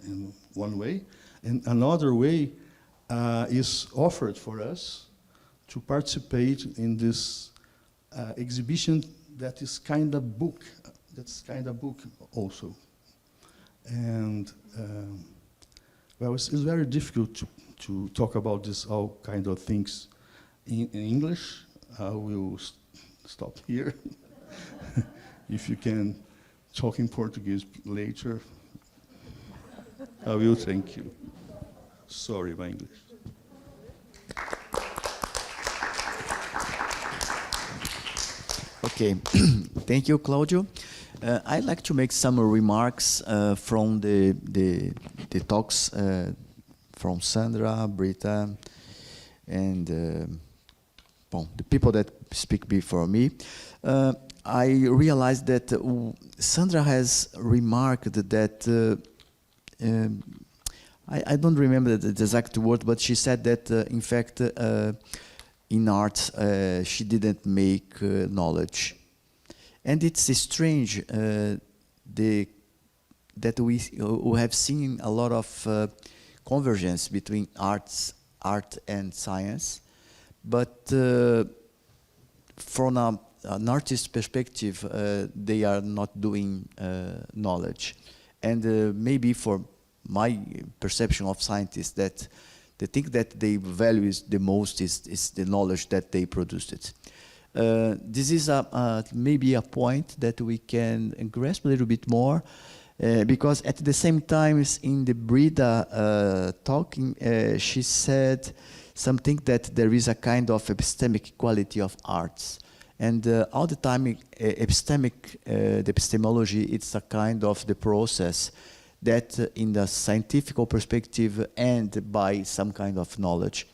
in one way, and another way is offered for us to participate in this exhibition that is kind of book. That's kind of book also, and well, it's very difficult to talk about this all kind of things in English. I will stop here. If you can talk in Portuguese later, I will thank you. Sorry, my English. Okay, thank you, Claudio. I'd like to make some remarks from the talks from Sandra, Britta, and the people that speak before me. I realized that Sandra has remarked that, I don't remember the exact word, but she said that in fact in art she didn't make knowledge. And it's strange that we have seen a lot of convergence between art and science, but from an artist's perspective, they are not doing knowledge. And maybe for my perception of scientists, that the thing that they value the most is the knowledge that they produced. This is maybe a point that we can grasp a little bit more, because at the same time in the Britta talking, she said something that there is a kind of epistemic quality of arts. And all the time, the epistemology, it's a kind of the process that in the scientific perspective and by some kind of knowledge.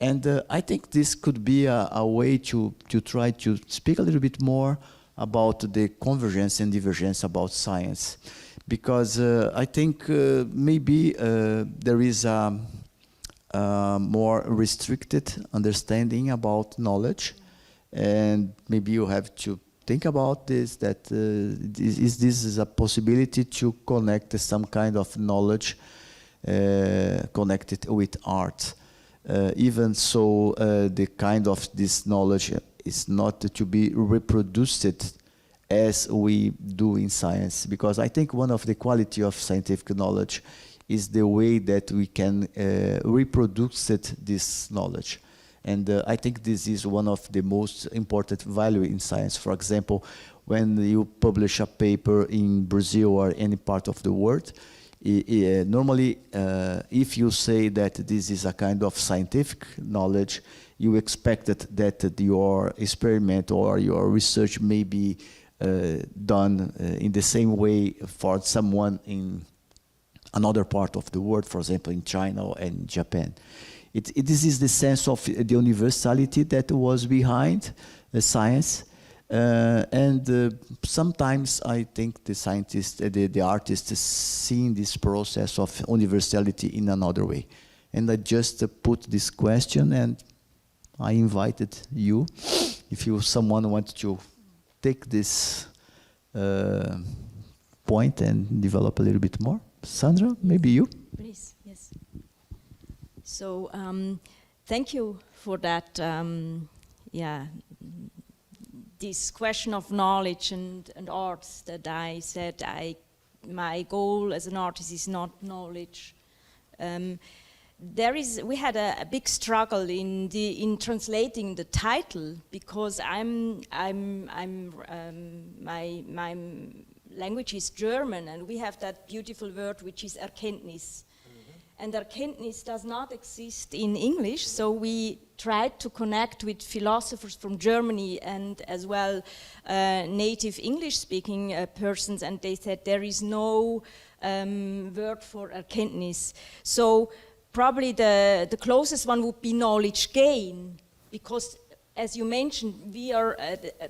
And I think this could be a way to try to speak a little bit more about the convergence and divergence about science. Because I think maybe there is a more restricted understanding about knowledge. And maybe you have to think about this, that this is a possibility to connect some kind of knowledge connected with art. Even so, the kind of this knowledge is not to be reproduced as we do in science. Because I think one of the quality of scientific knowledge is the way that we can reproduce this knowledge. And I think this is one of the most important value in science. For example, when you publish a paper in Brazil or any part of the world, normally if you say that this is a kind of scientific knowledge, you expect that your experiment or your research may be done in the same way for someone in another part of the world, for example, in China and Japan. This is the sense of the universality that was behind science, and sometimes I think the scientists, the artists, seeing this process of universality in another way. And I just put this question, and I invited you, if someone wants to take this point and develop a little bit more. Sandra, maybe you? Please, yes. So thank you for that, this question of knowledge and arts that I said my goal as an artist is not knowledge. we had a big struggle in translating the title, because my language is German, and we have that beautiful word which is Erkenntnis. And Erkenntnis does not exist in English, so we tried to connect with philosophers from Germany and as well native English-speaking persons, and they said there is no word for Erkenntnis. So probably the closest one would be knowledge gain, because as you mentioned, we are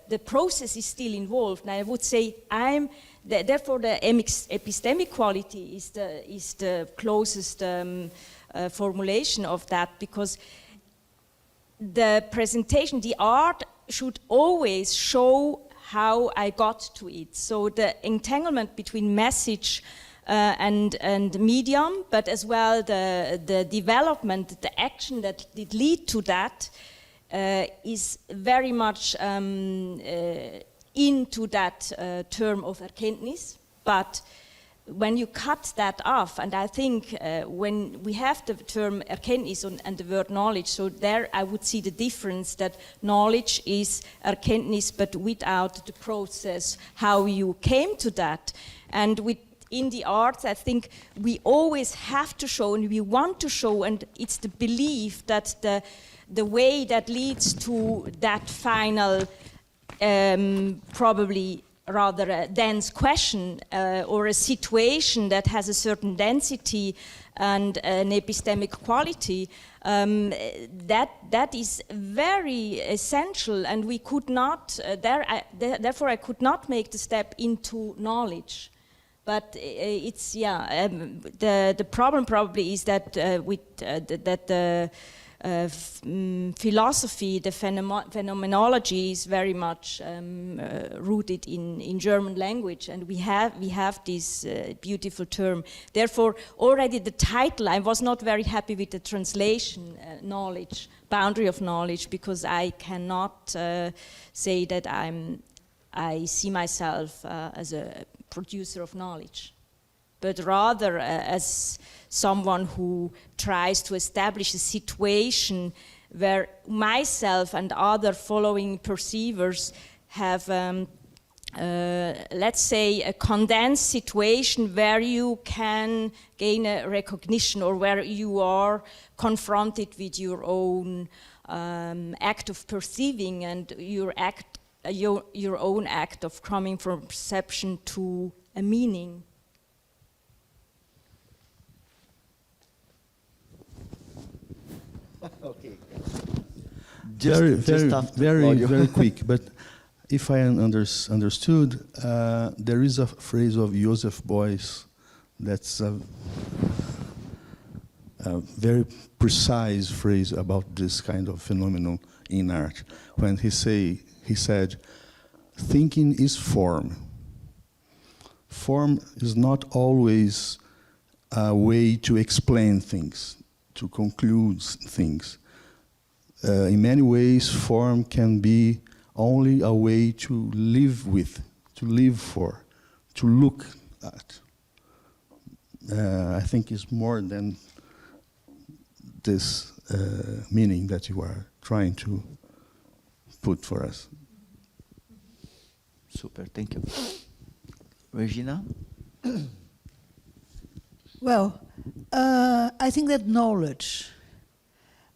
the process is still involved. And I would say therefore the epistemic quality is the closest formulation of that, because the presentation, the art should always show how I got to it. So the entanglement between message and medium, but as well the development, the action that did lead to that is very much into that term of Erkenntnis. But when you cut that off, and I think when we have the term Erkenntnis and the word knowledge, so there I would see the difference, that knowledge is Erkenntnis, but without the process, how you came to that. And in the arts, I think we always have to show, and we want to show, and it's the belief that the way that leads to that final, probably rather a dense question or a situation that has a certain density and an epistemic quality, that is very essential, and we could not, therefore I could not make the step into knowledge. But it's, the problem probably is that the philosophy, the phenomenology is very much rooted in German language, and we have this beautiful term. Therefore, already the title, I was not very happy with the translation, knowledge, boundary of knowledge, because I cannot say that I see myself as a producer of knowledge, but rather as someone who tries to establish a situation where myself and other following perceivers have, let's say, a condensed situation where you can gain a recognition, or where you are confronted with your own act of perceiving and your own act of coming from perception to a meaning. Okay. Very quick. But if I understood, there is a phrase of Joseph Beuys that's a very precise phrase about this kind of phenomenon in art. When he said, thinking is form. Form is not always a way to explain things, to conclude things. In many ways, form can be only a way to live with, to live for, to look at. I think it's more than this meaning that you are trying to put for us. Super, thank you. Regina? Well, I think that knowledge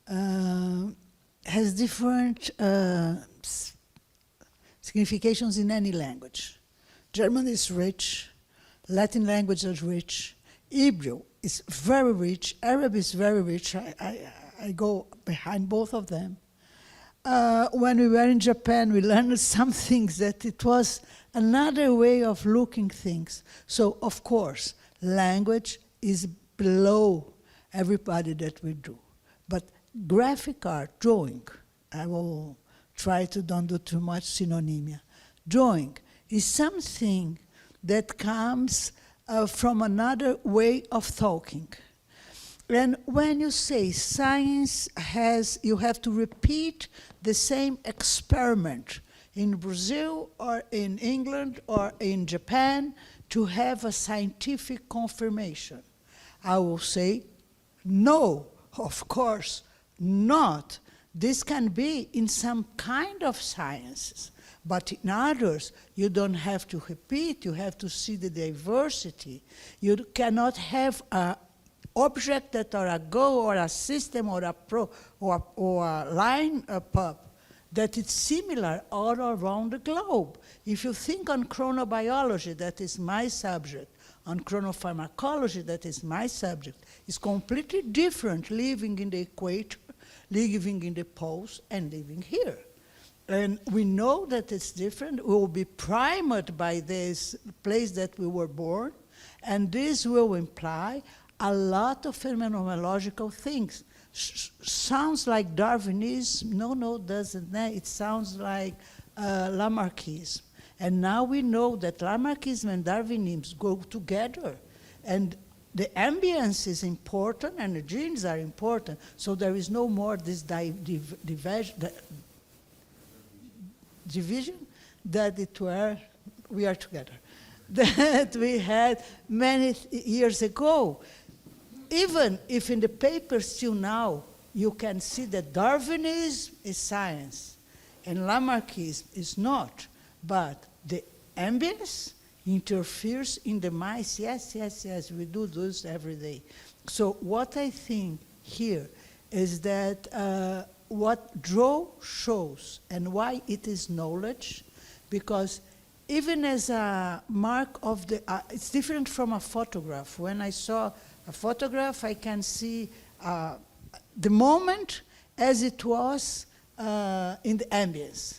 has different significations in any language. German is rich, Latin language is rich, Hebrew is very rich, Arab is very rich. I go behind both of them. When we were in Japan, we learned some things that it was another way of looking things. So, of course, language is below everybody that we do. But graphic art, drawing, I will try to don't do too much synonymia. Drawing is something that comes from another way of talking. And when you say science you have to repeat the same experiment in Brazil or in England or in Japan to have a scientific confirmation. I will say, no, Of course not. This can be in some kind of sciences, but in others, you don't have to repeat, you have to see the diversity. You cannot have an object that or a goal or a system or a line up that is similar all around the globe. If you think on chronobiology, that is my subject, on chronopharmacology, that is my subject, it's completely different living in the equator, living in the poles, and living here. And we know that it's different. We will be primed by this place that we were born, and this will imply a lot of phenomenological things. Sounds like Darwinism. No, doesn't. It sounds like Lamarckism. And now we know that Lamarckism and Darwinism go together. And the ambience is important and the genes are important. So there is no more this division that we are together. That we had many years ago. Even if in the papers till now, you can see that Darwinism is science and Lamarckism is not, but the ambience interferes in the mice. Yes, we do this every day. So what I think here is that what draw shows and why it is knowledge, because even as a mark of the, it's different from a photograph. When I saw a photograph, I can see the moment as it was in the ambience.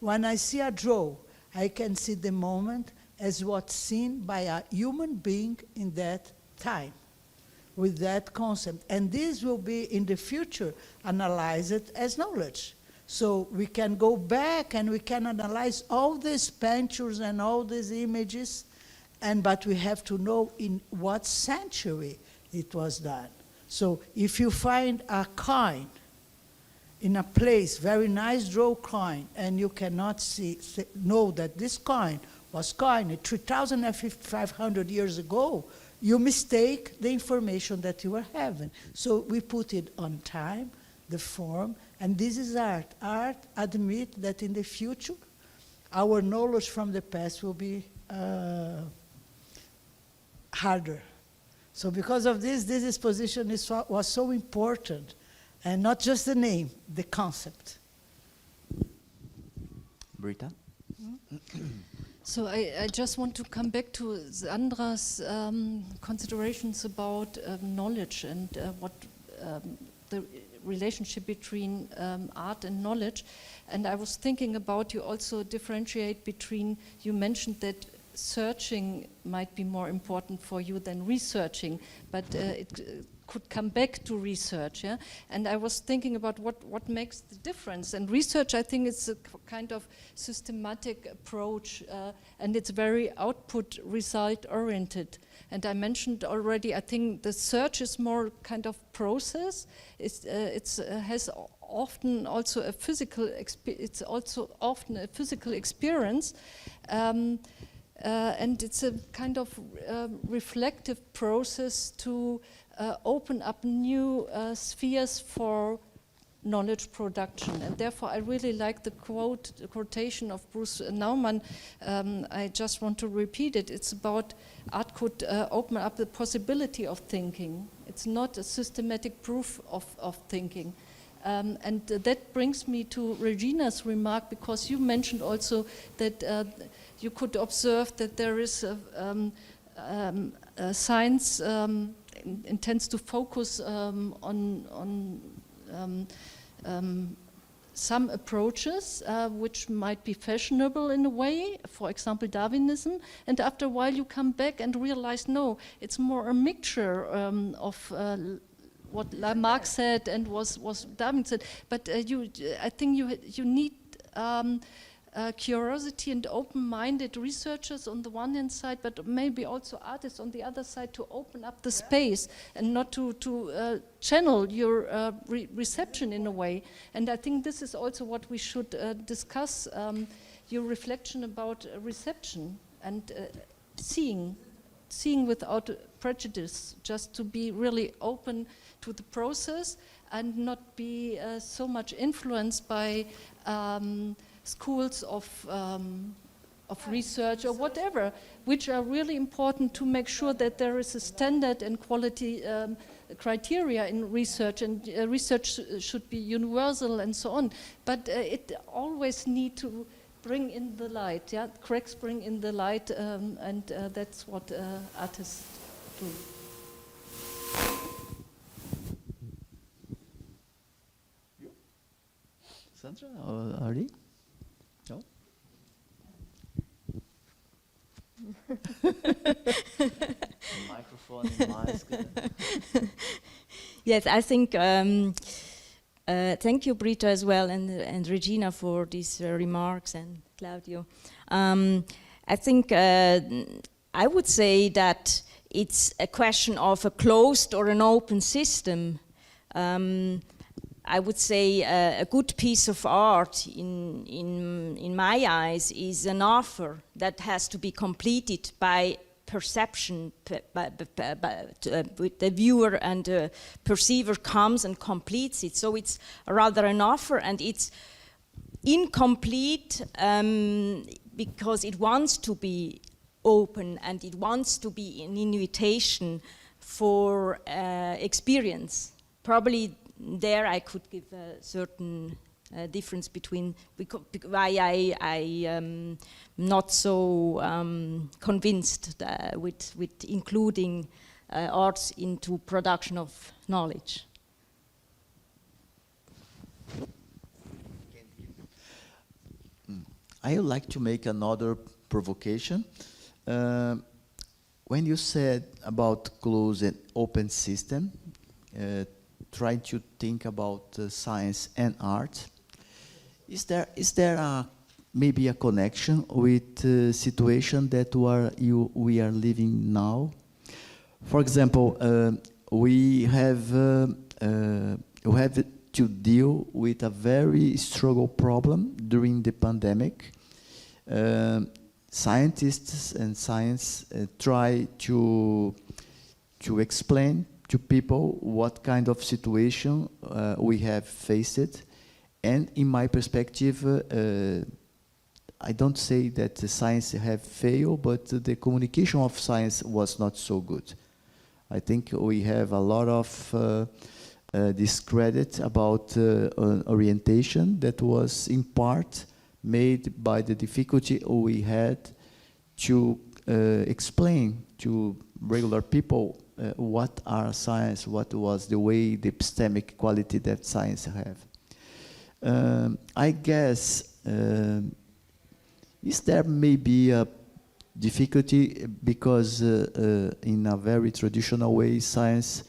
When I see a draw, I can see the moment as what's seen by a human being in that time, with that concept. And this will be, in the future, analyzed as knowledge. So we can go back and we can analyze all these pictures and all these images, but we have to know in what century it was done. So if you find a coin in a place, very nice draw coin, and you cannot know that this coin was coined 3,500 years ago, you mistake the information that you are having. So we put it on time, the form, and this is art. Art admits that in the future, our knowledge from the past will be harder. So because of this exposition was so important, and not just the name, the concept. Britta? So I just want to come back to Sandra's considerations about knowledge and what the relationship between art and knowledge. And I was thinking about, you also differentiate between, you mentioned that searching might be more important for you than researching, but it could come back to research, yeah? And I was thinking about what makes the difference. And research, I think, is a kind of systematic approach, and it's very output result oriented. And I mentioned already, I think the search is more kind of process. It has often also a physical, it's also often a physical experience. And it's a kind of reflective process to open up new spheres for knowledge production. And therefore I really like the quotation of Bruce Nauman. I just want to repeat it. It's about art could open up the possibility of thinking. It's not a systematic proof of thinking. And that brings me to Regina's remark, because you mentioned also that you could observe that there is science intends to focus on some approaches which might be fashionable in a way, for example Darwinism, and after a while you come back and realize, no, it's more a mixture of what Lamarck said and was Darwin said. But I think you need curiosity and open-minded researchers on the one hand side, but maybe also artists on the other side, to open up the space and not to channel your reception in a way. And I think this is also what we should discuss, your reflection about reception and seeing without prejudice, just to be really open to the process and not be so much influenced by schools of research or whatever, which are really important to make sure that there is a standard and quality criteria in research, and research should be universal and so on. But it always need to bring in the light, yeah? Cracks bring in the light, and that's what artists do. Sandra or Ari? No? Microphone and mask. Yes, I think, thank you, Britta, as well, and Regina for these remarks, and Claudio. I think I would say that it's a question of a closed or an open system. I would say a good piece of art, in my eyes, is an offer that has to be completed by perception, with the viewer, and the perceiver comes and completes it. So it's rather an offer, and it's incomplete because it wants to be open, and it wants to be an invitation for experience. Probably there I could give a certain difference between why I am not so convinced with including arts into production of knowledge. I would like to make another provocation. When you said about closed and open system, trying to think about science and art, is there maybe a connection with the situation that we are living now? For example, we have to deal with a very struggle problem during the pandemic. Scientists and science try to explain to people what kind of situation we have faced. And in my perspective, I don't say that the science have failed, but the communication of science was not so good. I think we have a lot of discredit about orientation that was in part made by the difficulty we had to explain to regular people what are science, what was the way, the epistemic quality that science have. I guess, is there maybe a difficulty because in a very traditional way, science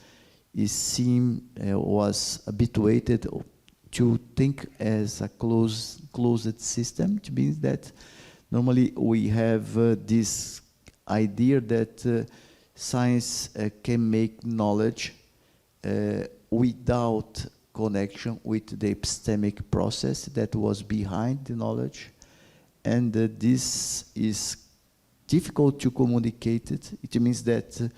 was habituated to think as a closed system. It means that normally we have this idea that science can make knowledge without connection with the epistemic process that was behind the knowledge. And this is difficult to communicate it. It means that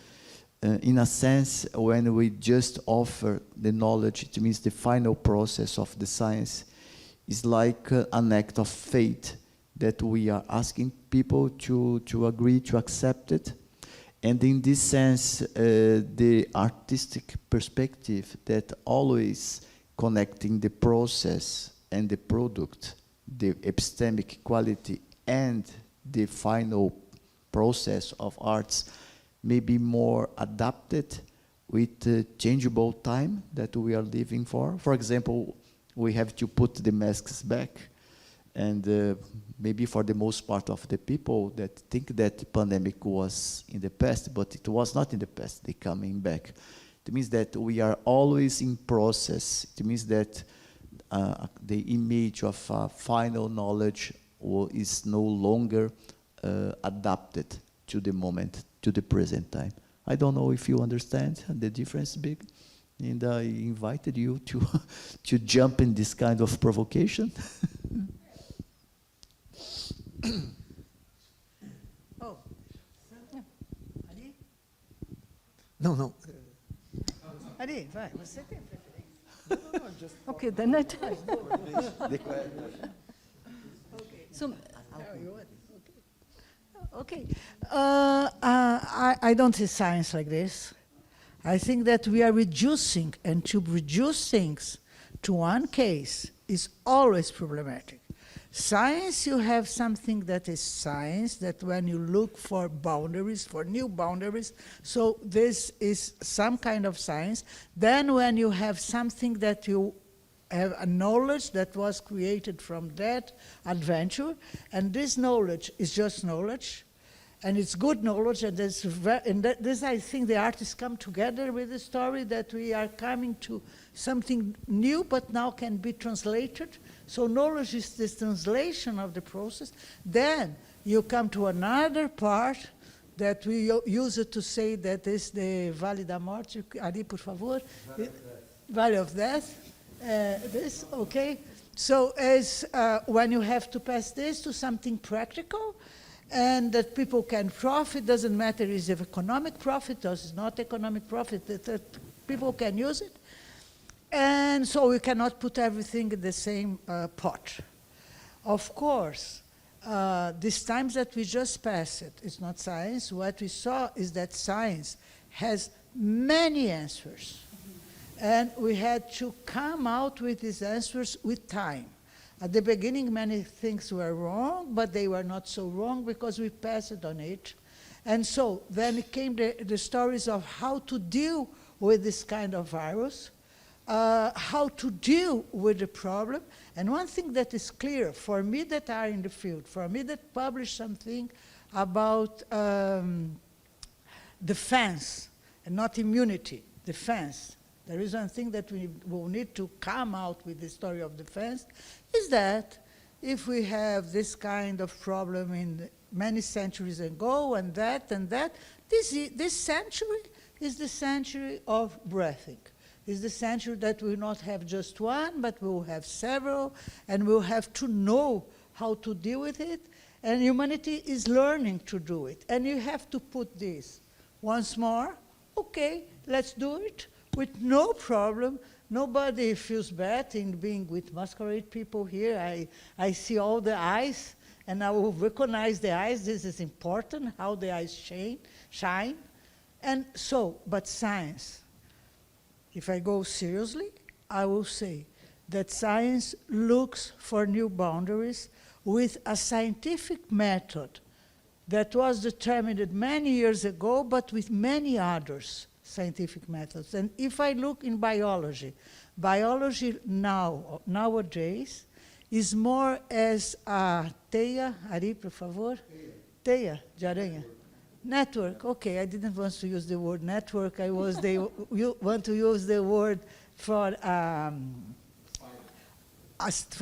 in a sense, when we just offer the knowledge, it means the final process of the science is like an act of faith that we are asking people to agree, to accept it. And in this sense, the artistic perspective that always connecting the process and the product, the epistemic quality and the final process of arts may be more adapted with the changeable time that we are living for. For example, we have to put the masks back, and maybe for the most part of the people that think that the pandemic was in the past, but it was not in the past, they coming back. It means that we are always in process. It means that the image of final knowledge is no longer adapted to the moment, to the present time. I don't know if you understand the difference, big, and I invited you to jump in this kind of provocation. Oh, yeah. Ali? Não, não. Ari, vai, você tem preferência. Okay, then I tell. So, Okay. I don't see science like this. I think that we are reducing, and to reduce things to one case is always problematic. Science, you have something that is science, that when you look for boundaries, for new boundaries, so this is some kind of science. Then when you have something that you have a knowledge that was created from that adventure, and this knowledge is just knowledge, and it's good knowledge, and this I think the artists come together with the story that we are coming to something new, but now can be translated. So knowledge is this translation of the process. Then you come to another part that we use it to say that is the Vale da Morte. Ari, por favor. Valley of Death. This, okay. So as when you have to pass this to something practical, and that people can profit, doesn't matter is it economic profit or it's not economic profit, that people can use it. And so we cannot put everything in the same pot. Of course, these times that we just passed, it's not science. What we saw is that science has many answers. And we had to come out with these answers with time. At the beginning, many things were wrong, but they were not so wrong because we passed on it. And so then came the stories of how to deal with this kind of virus, how to deal with the problem. And one thing that is clear for me that are in the field, for me that publish something about defense and not immunity, defense. There is one thing that we will need to come out with the story of defense, is that if we have this kind of problem in many centuries ago and that, this century is the century of breathing. It's the century that will not have just one, but we'll have several, and we'll have to know how to deal with it, and humanity is learning to do it. And you have to put this once more, okay, let's do it. With no problem, nobody feels bad in being with masquerade people here. I see all the eyes, and I will recognize the eyes. This is important, how the eyes shine. And so, but science, if I go seriously, I will say that science looks for new boundaries with a scientific method that was determined many years ago, but with many others. Scientific methods. And if I look in biology, biology nowadays is more as a teia, Ari, por favor? Teia de aranha. Network, okay, I didn't want to use the word network, want to use the word for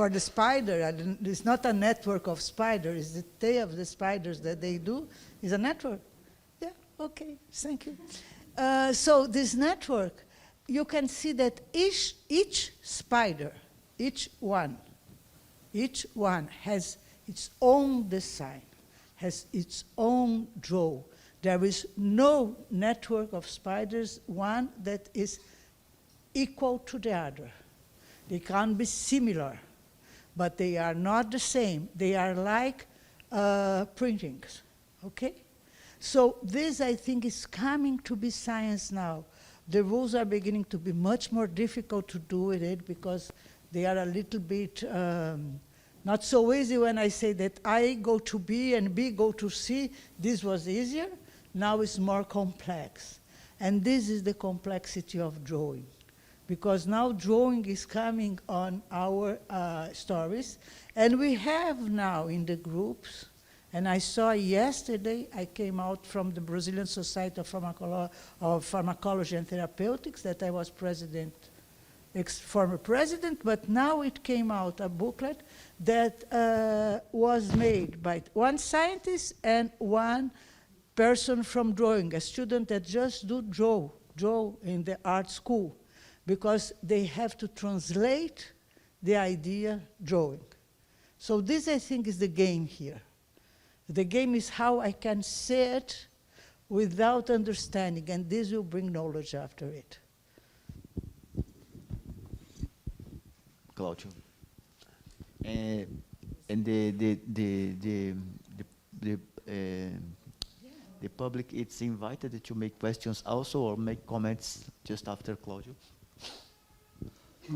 the spider. It's not a network of spiders, it's the tail of the spiders that they do, is a network. Yeah, okay, thank you. So this network, you can see that each spider, each one has its own design, has its own draw. There is no network of spiders, one that is equal to the other. They can be similar, but they are not the same. They are like printings, okay? So this, I think, is coming to be science now. The rules are beginning to be much more difficult to do with it because they are a little bit not so easy. When I say that I go to B and B go to C, this was easier. Now it's more complex. And this is the complexity of drawing. Because now drawing is coming on our stories. And we have now in the groups, and I saw yesterday, I came out from the Brazilian Society of Pharmacology and Therapeutics, that I was former president, but now it came out a booklet that was made by one scientist and one person from drawing, a student that just draw in the art school, because they have to translate the idea drawing. So this, I think, is the game here. The game is how I can sit without understanding, and this will bring knowledge after it. Claudio. And the public is invited to make questions also or make comments just after Claudio.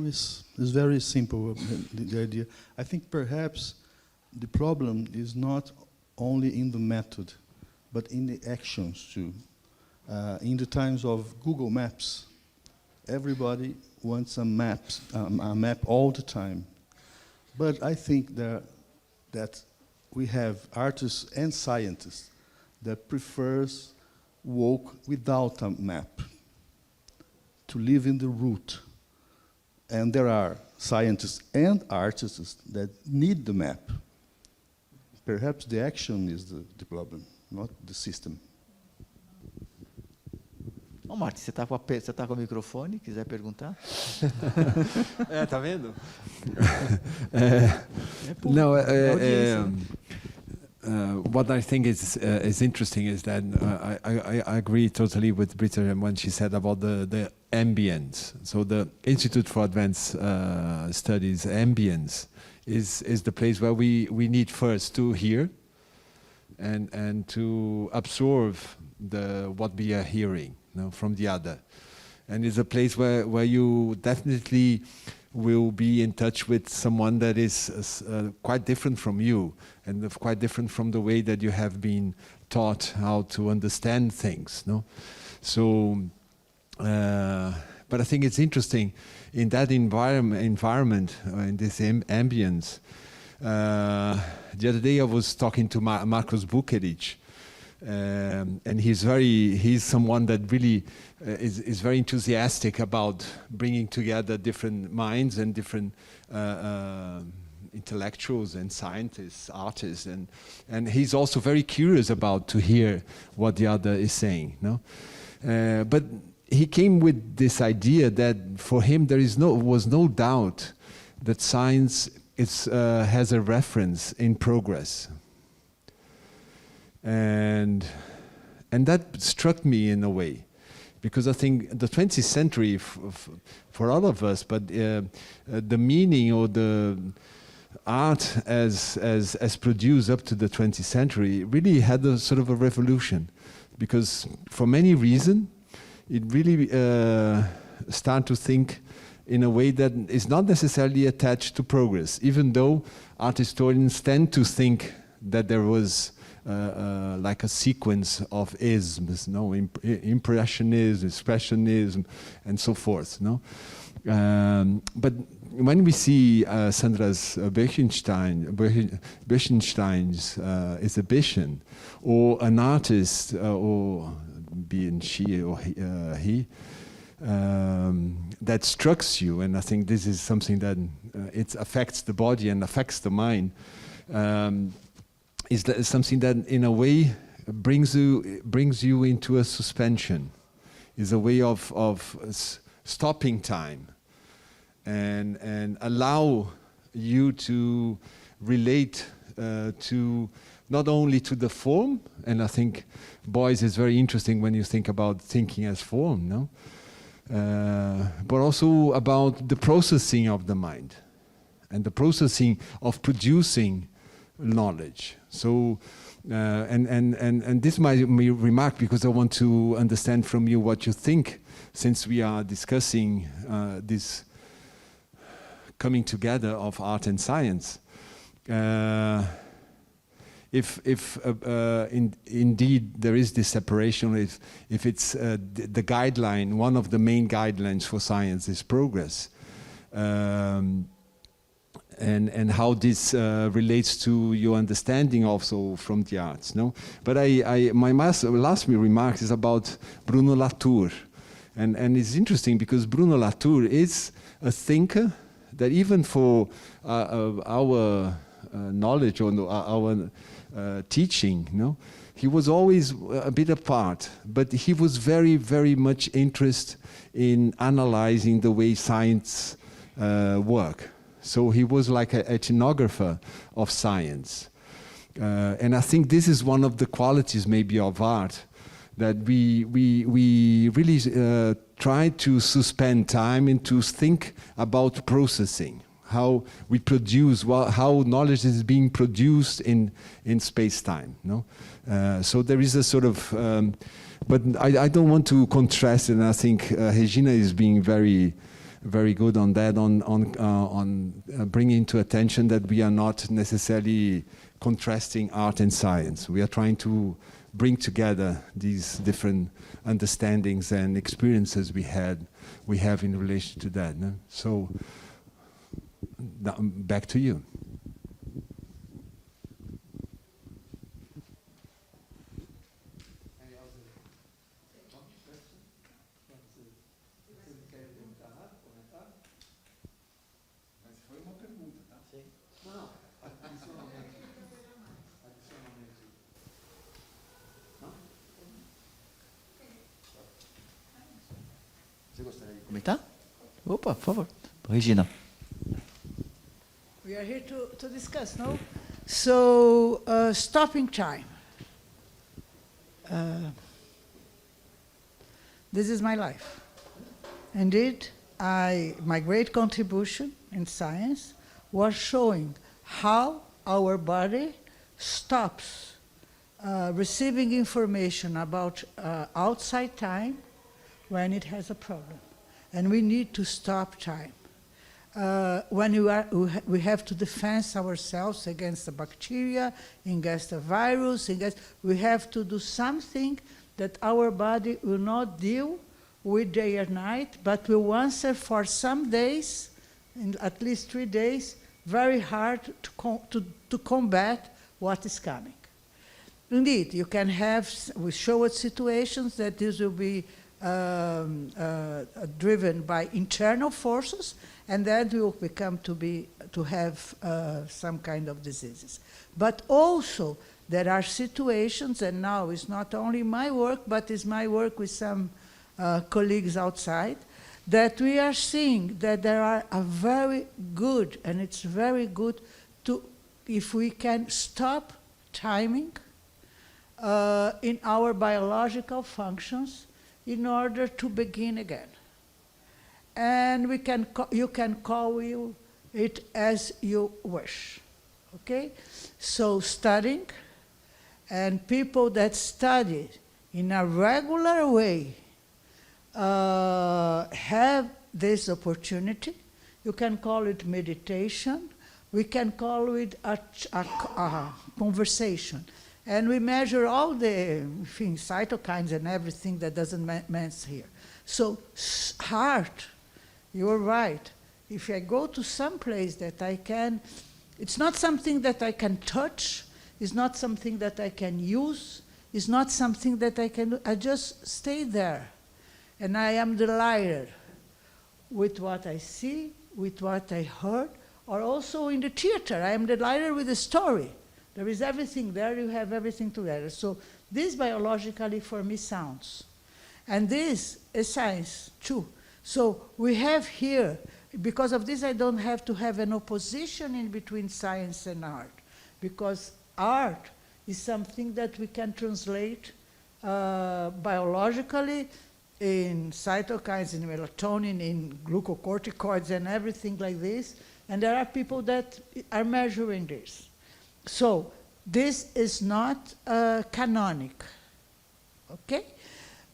It's very simple, the idea. I think perhaps the problem is not only in the method, but in the actions too. In the times of Google Maps, everybody wants a map all the time. But I think that we have artists and scientists that prefers walk without a map, to live in the route. And there are scientists and artists that need the map. Perhaps the action is the problem, not the system. Ô, Martin, você tá com o microfone, quiser perguntar? Tá vendo? What I think is interesting is that I agree totally with Britta when she said about the ambience. So the Institute for Advanced Studies, ambience, is the place where we need first to hear and to absorb what we are hearing, from the other. And it's a place where you definitely will be in touch with someone that is quite different from you and quite different from the way that you have been taught how to understand things. So, but I think it's interesting in that environment, in this ambience. The other day I was talking to Marcos Bukerich, and he's someone that really is very enthusiastic about bringing together different minds and different intellectuals and scientists, artists, and he's also very curious about to hear what the other is saying. But he came with this idea that for him there was no doubt that science has a reference in progress. And that struck me in a way, because I think the 20th century for all of us, but the meaning or the art as produced up to the 20th century really had a sort of a revolution, because for many reasons it really started to think in a way that is not necessarily attached to progress, even though art historians tend to think that there was like a sequence of isms, impressionism, expressionism, and so forth. But when we see Sandra Boeschenstein's exhibition, or an artist, or being she or he, that strikes you, and I think this is something that it affects the body and affects the mind. Is that something that in a way brings you into a suspension, is a way of stopping time and allow you to relate to not only to the form, and I think Beuys is very interesting when you think about thinking as form, but also about the processing of the mind and the processing of producing knowledge. So, and this might be remarked because I want to understand from you what you think, since we are discussing this coming together of art and science. If indeed there is this separation, if it's the guideline, one of the main guidelines for science is progress. And how this relates to your understanding also from the arts, But my last remark is about Bruno Latour, and it's interesting because Bruno Latour is a thinker that even for our knowledge or our teaching, he was always a bit apart, but he was very, very much interested in analyzing the way science work. So he was like an ethnographer of science. And I think this is one of the qualities maybe of art that we really try to suspend time and to think about processing, how we produce, how knowledge is being produced in space-time. No? So there is a sort of, but I don't want to contrast, and I think Regina is being very good on that, on bringing to attention that we are not necessarily contrasting art and science. We are trying to bring together these different understandings and experiences we have in relation to that. No? So back to you. Você gostaria de comentar? Opa, por favor. Regina. We are here to discuss, no? So, stopping time. This is my life. Indeed, my great contribution in science was showing how our body stops receiving information about outside time when it has a problem. And we need to stop time. When we have to defend ourselves against the bacteria, against the virus, we have to do something that our body will not deal with day or night, but will answer for some days, in at least 3 days, very hard to combat what is coming. Indeed, you can have, we showed situations that this will be driven by internal forces, and then we will become to have some kind of diseases. But also, there are situations, and now it's not only my work, but it's my work with some colleagues outside, that we are seeing that there are a very good, and it's very good if we can stop timing in our biological functions in order to begin again. And you can call it as you wish, okay? So studying, and people that study in a regular way have this opportunity. You can call it meditation. We can call it a conversation. And we measure all the cytokines and everything that doesn't mention here. So heart, you're right. If I go to some place that I can, it's not something that I can touch, it's not something that I can use, it's not something that I can do. I just stay there. And I am delighted with what I see, with what I heard, or also in the theater. I am delighted with the story. There is everything there, you have everything together. So this biologically for me sounds. And this is science too. So we have here, because of this I don't have to have an opposition in between science and art, because art is something that we can translate biologically in cytokines, in melatonin, in glucocorticoids and everything like this. And there are people that are measuring this. So this is not canonic, okay?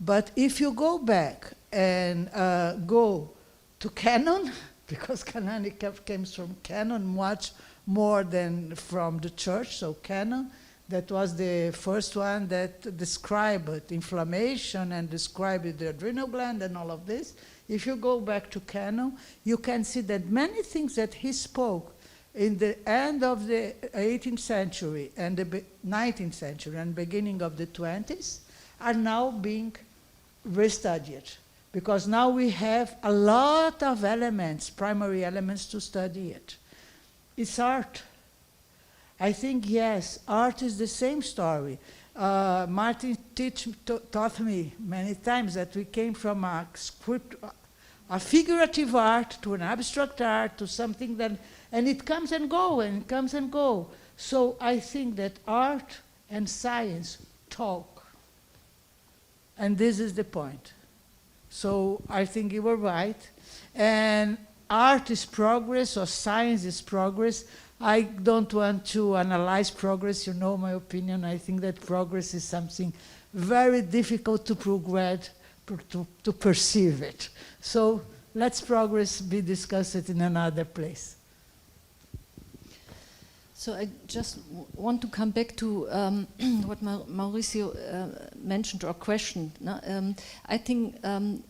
But if you go back and go to canon, because canonic comes from canon much more than from the church, so canon, that was the first one that described inflammation and described the adrenal gland and all of this. If you go back to canon, you can see that many things that he spoke in the end of the 18th century and the 19th century and beginning of the 20s are now being restudied, because now we have a lot of elements, primary elements to study it. It's art. I think, yes, art is the same story. Martin taught me many times that we came from a figurative art to an abstract art to something that, and it comes and goes, and it comes and goes. So I think that art and science talk. And this is the point. So I think you were right. And art is progress, or science is progress. I don't want to analyze progress. You know my opinion. I think that progress is something very difficult to progress, to perceive it. So let's progress be discussed in another place. So I just want to come back to what Mauricio mentioned or questioned. I think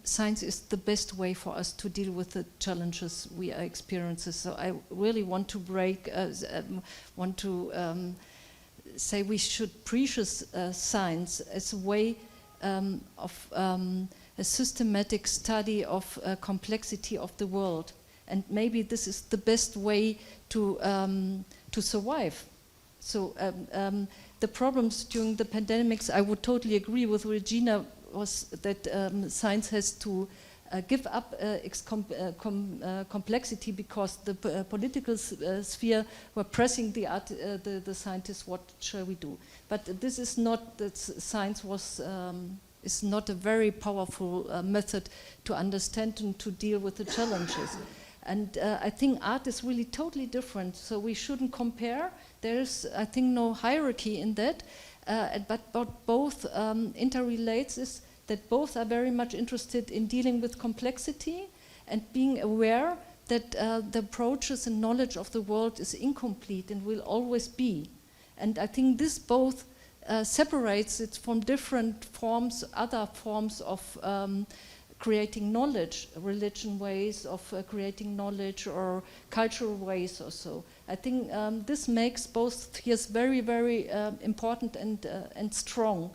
science is the best way for us to deal with the challenges we are experiencing. So I really want to say we should appreciate science as a way of a systematic study of complexity of the world. And maybe this is the best way to survive. So the problems during the pandemics, I would totally agree with Regina, was that science has to give up its complexity because the political sphere were pressing the scientists, what shall we do? But this is not, that science was, is not a very powerful method to understand and to deal with the challenges. And I think art is really totally different, so we shouldn't compare. There's, I think, no hierarchy in that, but both interrelates is that both are very much interested in dealing with complexity and being aware that the approaches and knowledge of the world is incomplete and will always be. And I think this both separates it from different forms, other forms of creating knowledge, religion ways of creating knowledge or cultural ways or so. I think this makes both spheres very, very important and strong.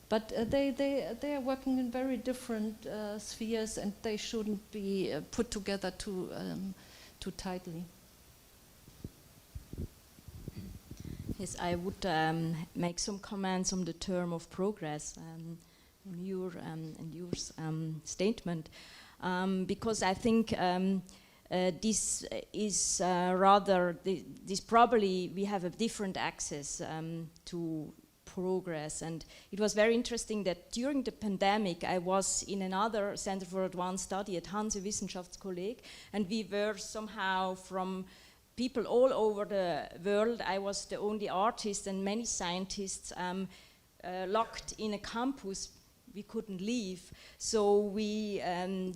But they are working in very different spheres, and they shouldn't be put together too tightly. Yes, I would make some comments on the term of progress. Your and yours statement, because I think this is this probably we have a different access to progress. And it was very interesting that during the pandemic I was in another Center for Advanced Study at Hanse Wissenschaftskolleg, and we were somehow from people all over the world. I was the only artist and many scientists locked in a campus. We couldn't leave, so we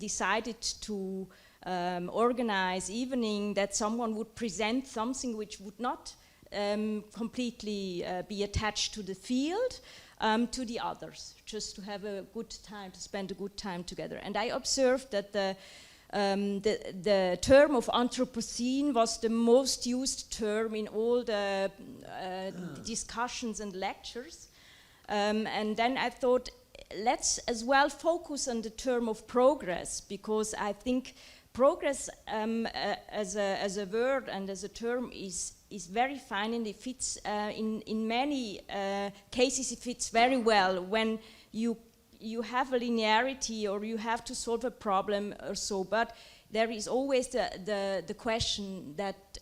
decided to organize evening that someone would present something which would not completely be attached to the field, to the others, just to have a good time, to spend a good time together. And I observed that the term of Anthropocene was the most used term in all the discussions and lectures, and then I thought, let's as well focus on the term of progress, because I think progress as a word and as a term is very fine, and it fits in many cases. It fits very well when you have a linearity or you have to solve a problem or so. But there is always the question that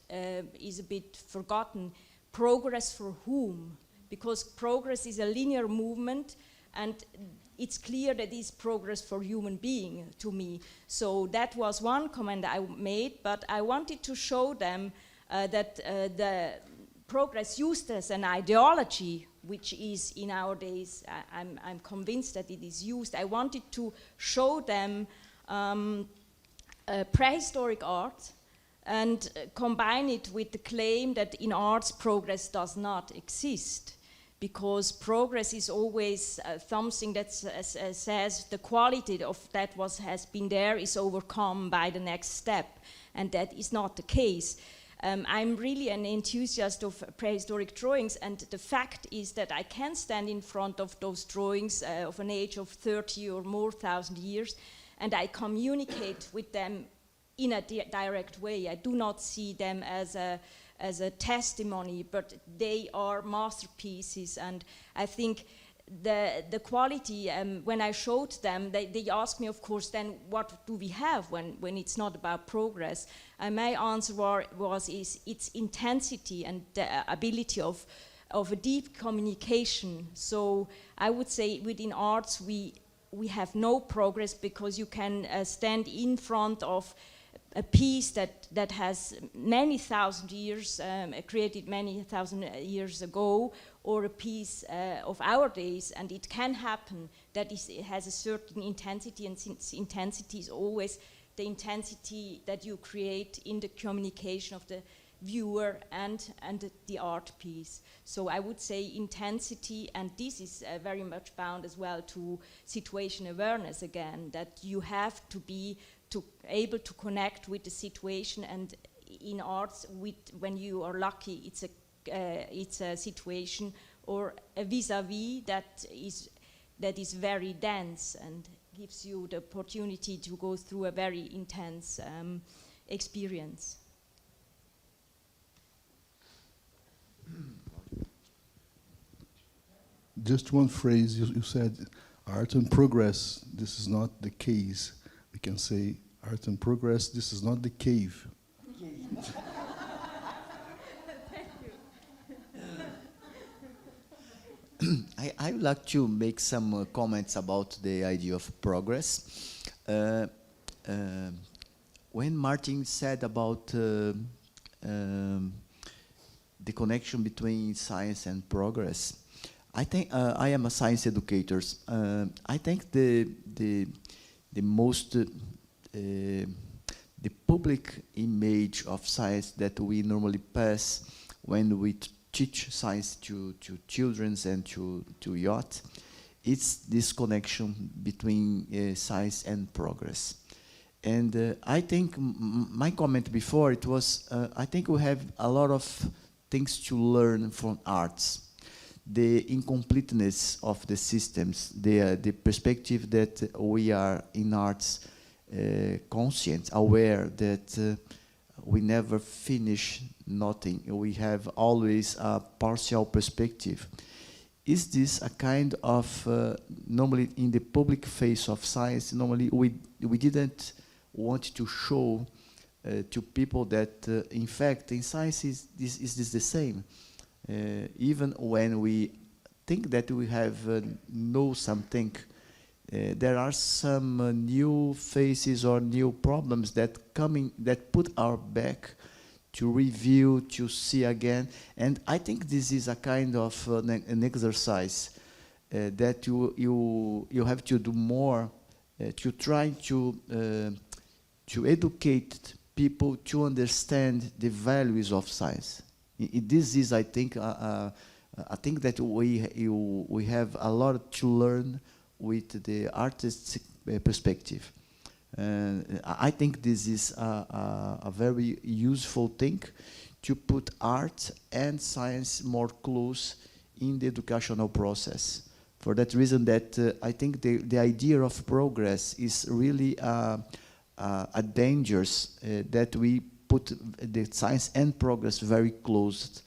is a bit forgotten: progress for whom? Because progress is a linear movement, and it's clear that it's progress for human being to me. So that was one comment I made, but I wanted to show them that the progress used as an ideology, which is in our days, I'm convinced that it is used. I wanted to show them prehistoric art and combine it with the claim that in arts progress does not exist, because progress is always something that says the quality of that what has been there is overcome by the next step, and that is not the case. I'm really an enthusiast of prehistoric drawings, and the fact is that I can stand in front of those drawings of an age of 30 or more thousand years, and I communicate with them in a direct way. I do not see them as a testimony, but they are masterpieces. And I think the quality, when I showed them, they asked me, of course, then what do we have when it's not about progress? And my answer was its intensity and the ability of a deep communication. So I would say within arts we we have no progress, because you can stand in front of a piece that has many thousand years, created many thousand years ago, or a piece of our days, and it can happen that it has a certain intensity, and since intensity is always the intensity that you create in the communication of the viewer and the art piece. So I would say intensity, and this is very much bound as well to situation awareness again, that you have to be able to connect with the situation, and in arts, when you are lucky, it's a situation or a vis-a-vis that is very dense and gives you the opportunity to go through a very intense experience. Just one phrase, you said art and progress, this is not the case. We can say art and progress, this is not the cave. I would like to make some comments about the idea of progress. When Martin said about the connection between science and progress, I think I am a science educator. I think the most the public image of science that we normally pass when we teach science to children and to youth, it's this connection between science and progress. And I think my comment before, it was, I think we have a lot of things to learn from arts. The incompleteness of the systems, the perspective that we are in arts conscient, aware that we never finish nothing. We have always a partial perspective. Is this a kind of, normally in the public face of science, normally we didn't want to show to people that in fact in science is this the same. Even when we think that we have know something, there are some new phases or new problems that put our back to review, to see again. And I think this is a kind of an exercise that you have to do more to try to educate people to understand the values of science. This is, I think that we have a lot to learn with the artist's perspective. I think this is a very useful thing to put art and science more close in the educational process. For that reason that I think the idea of progress is really a danger that we put the science and progress very close,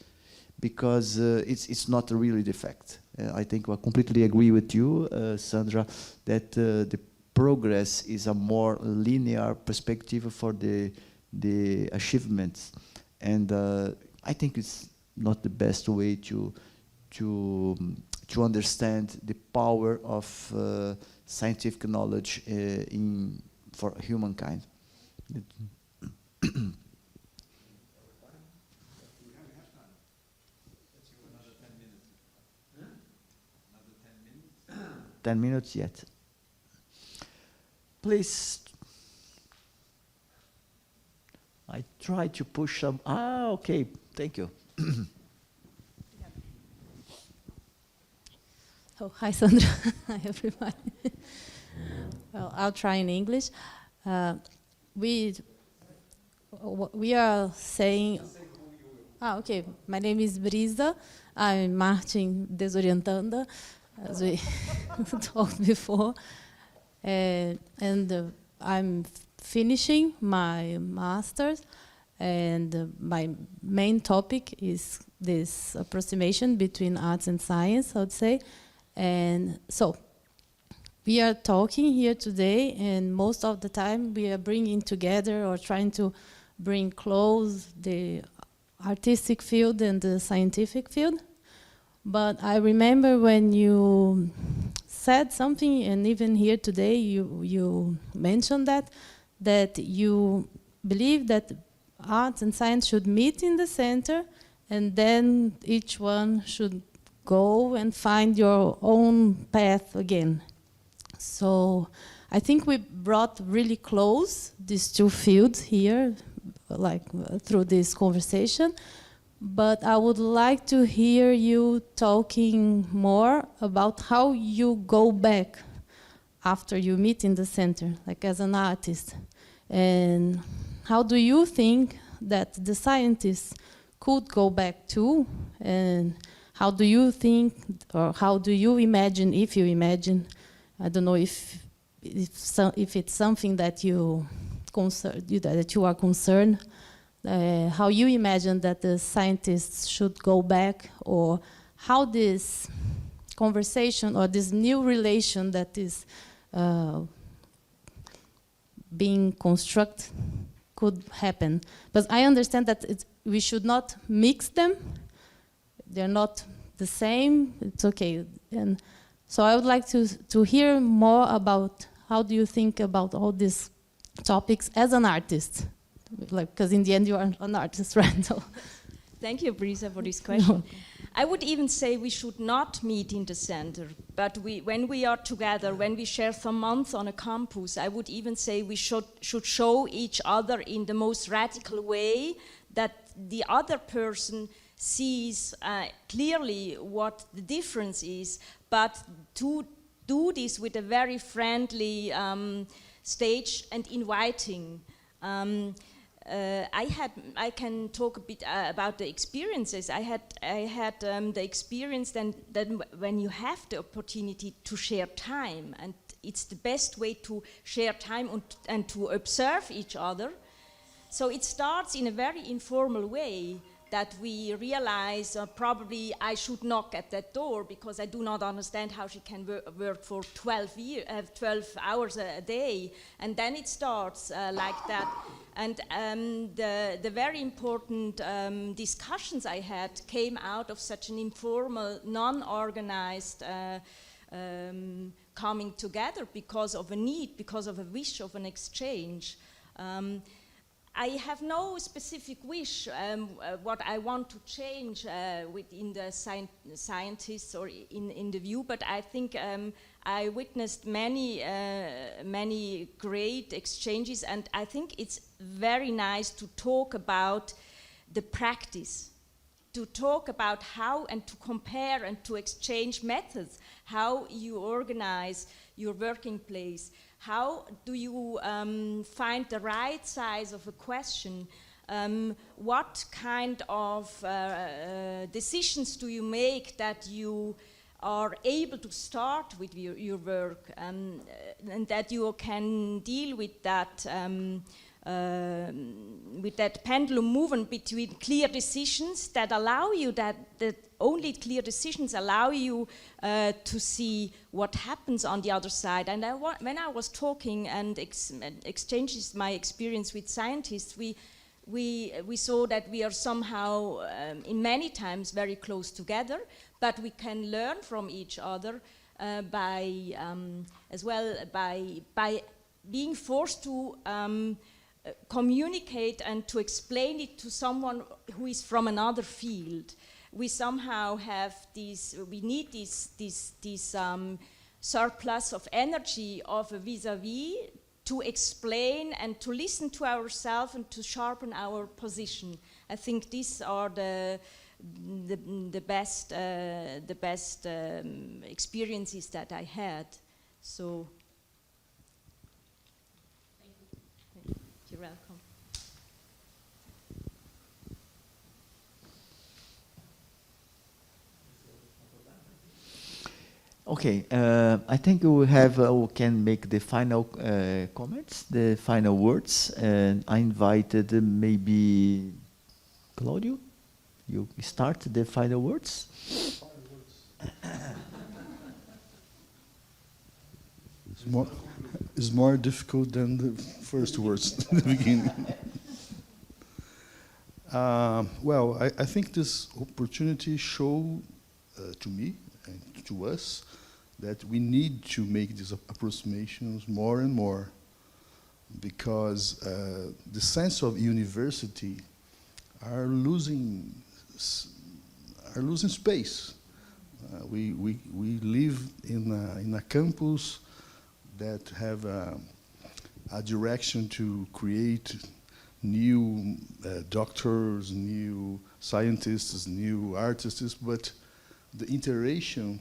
because it's not really the fact. I think I completely agree with you, Sandra, that the progress is a more linear perspective for the achievements, and I think it's not the best way to understand the power of scientific knowledge for humankind. We 10 minutes yet. Please. I try to push some. Okay. Thank you. Oh, hi, Sandra. Hi, everybody. Well, I'll try in English. We are saying. Okay. My name is Brisa. I'm Martin Desorientanda, as we talked before, and I'm finishing my master's, and my main topic is this approximation between arts and science, I would say. And so we are talking here today, and most of the time we are bringing together or trying to bring close the artistic field and the scientific field. But I remember when you said something, and even here today you mentioned that you believe that art and science should meet in the center, and then each one should go and find your own path again. So I think we brought really close these two fields here, like through this conversation. But I would like to hear you talking more about how you go back after you meet in the center, like as an artist. And how do you think that the scientists could go back to? And how do you think, or how do you imagine, if you imagine, I don't know if it's something that you are concerned, how you imagine that the scientists should go back, or how this conversation or this new relation that is being constructed could happen. But I understand that we should not mix them. They're not the same. It's okay. And so I would like to hear more about how do you think about all these topics as an artist, like, because in the end you are an artist, right? So. Thank you, Brisa, for this question. I would even say we should not meet in the center, but when we are together, when we share some months on a campus, I would even say we should show each other in the most radical way that the other person sees clearly what the difference is, but to do this with a very friendly stage and inviting. I can talk a bit about the experiences. I had the experience that when you have the opportunity to share time, and it's the best way to share time and to observe each other. So it starts in a very informal way, that we realize probably I should knock at that door because I do not understand how she can work for 12 hours a day. And then it starts like that. And the very important discussions I had came out of such an informal, non-organized coming together because of a need, because of a wish of an exchange. I have no specific wish what I want to change within the scientists or in the view, but I think I witnessed many great exchanges, and I think it's very nice to talk about the practice, to talk about how and to compare and to exchange methods, how you organize your working place. How do you find the right size of a question? What kind of decisions do you make that you are able to start with your work and that you can deal with that pendulum movement between clear decisions that allow you that only clear decisions allow you to see what happens on the other side. And when I was talking and exchanges my experience with scientists, we saw that we are somehow in many times very close together, but we can learn from each other by being forced to communicate and to explain it to someone who is from another field. We somehow have we need this surplus of energy of a vis-a-vis to explain and to listen to ourselves and to sharpen our position. I think these are the best experiences that I had. So. You're welcome. Okay, I think we can make the final comments, the final words, and I invited maybe Claudio. You start the final words. It's more difficult than the first words in the beginning. Well, I think this opportunity showed to me and to us that we need to make these approximations more and more, because the sense of university are losing space. We live in a campus that have a direction to create new doctors, new scientists, new artists, but the interaction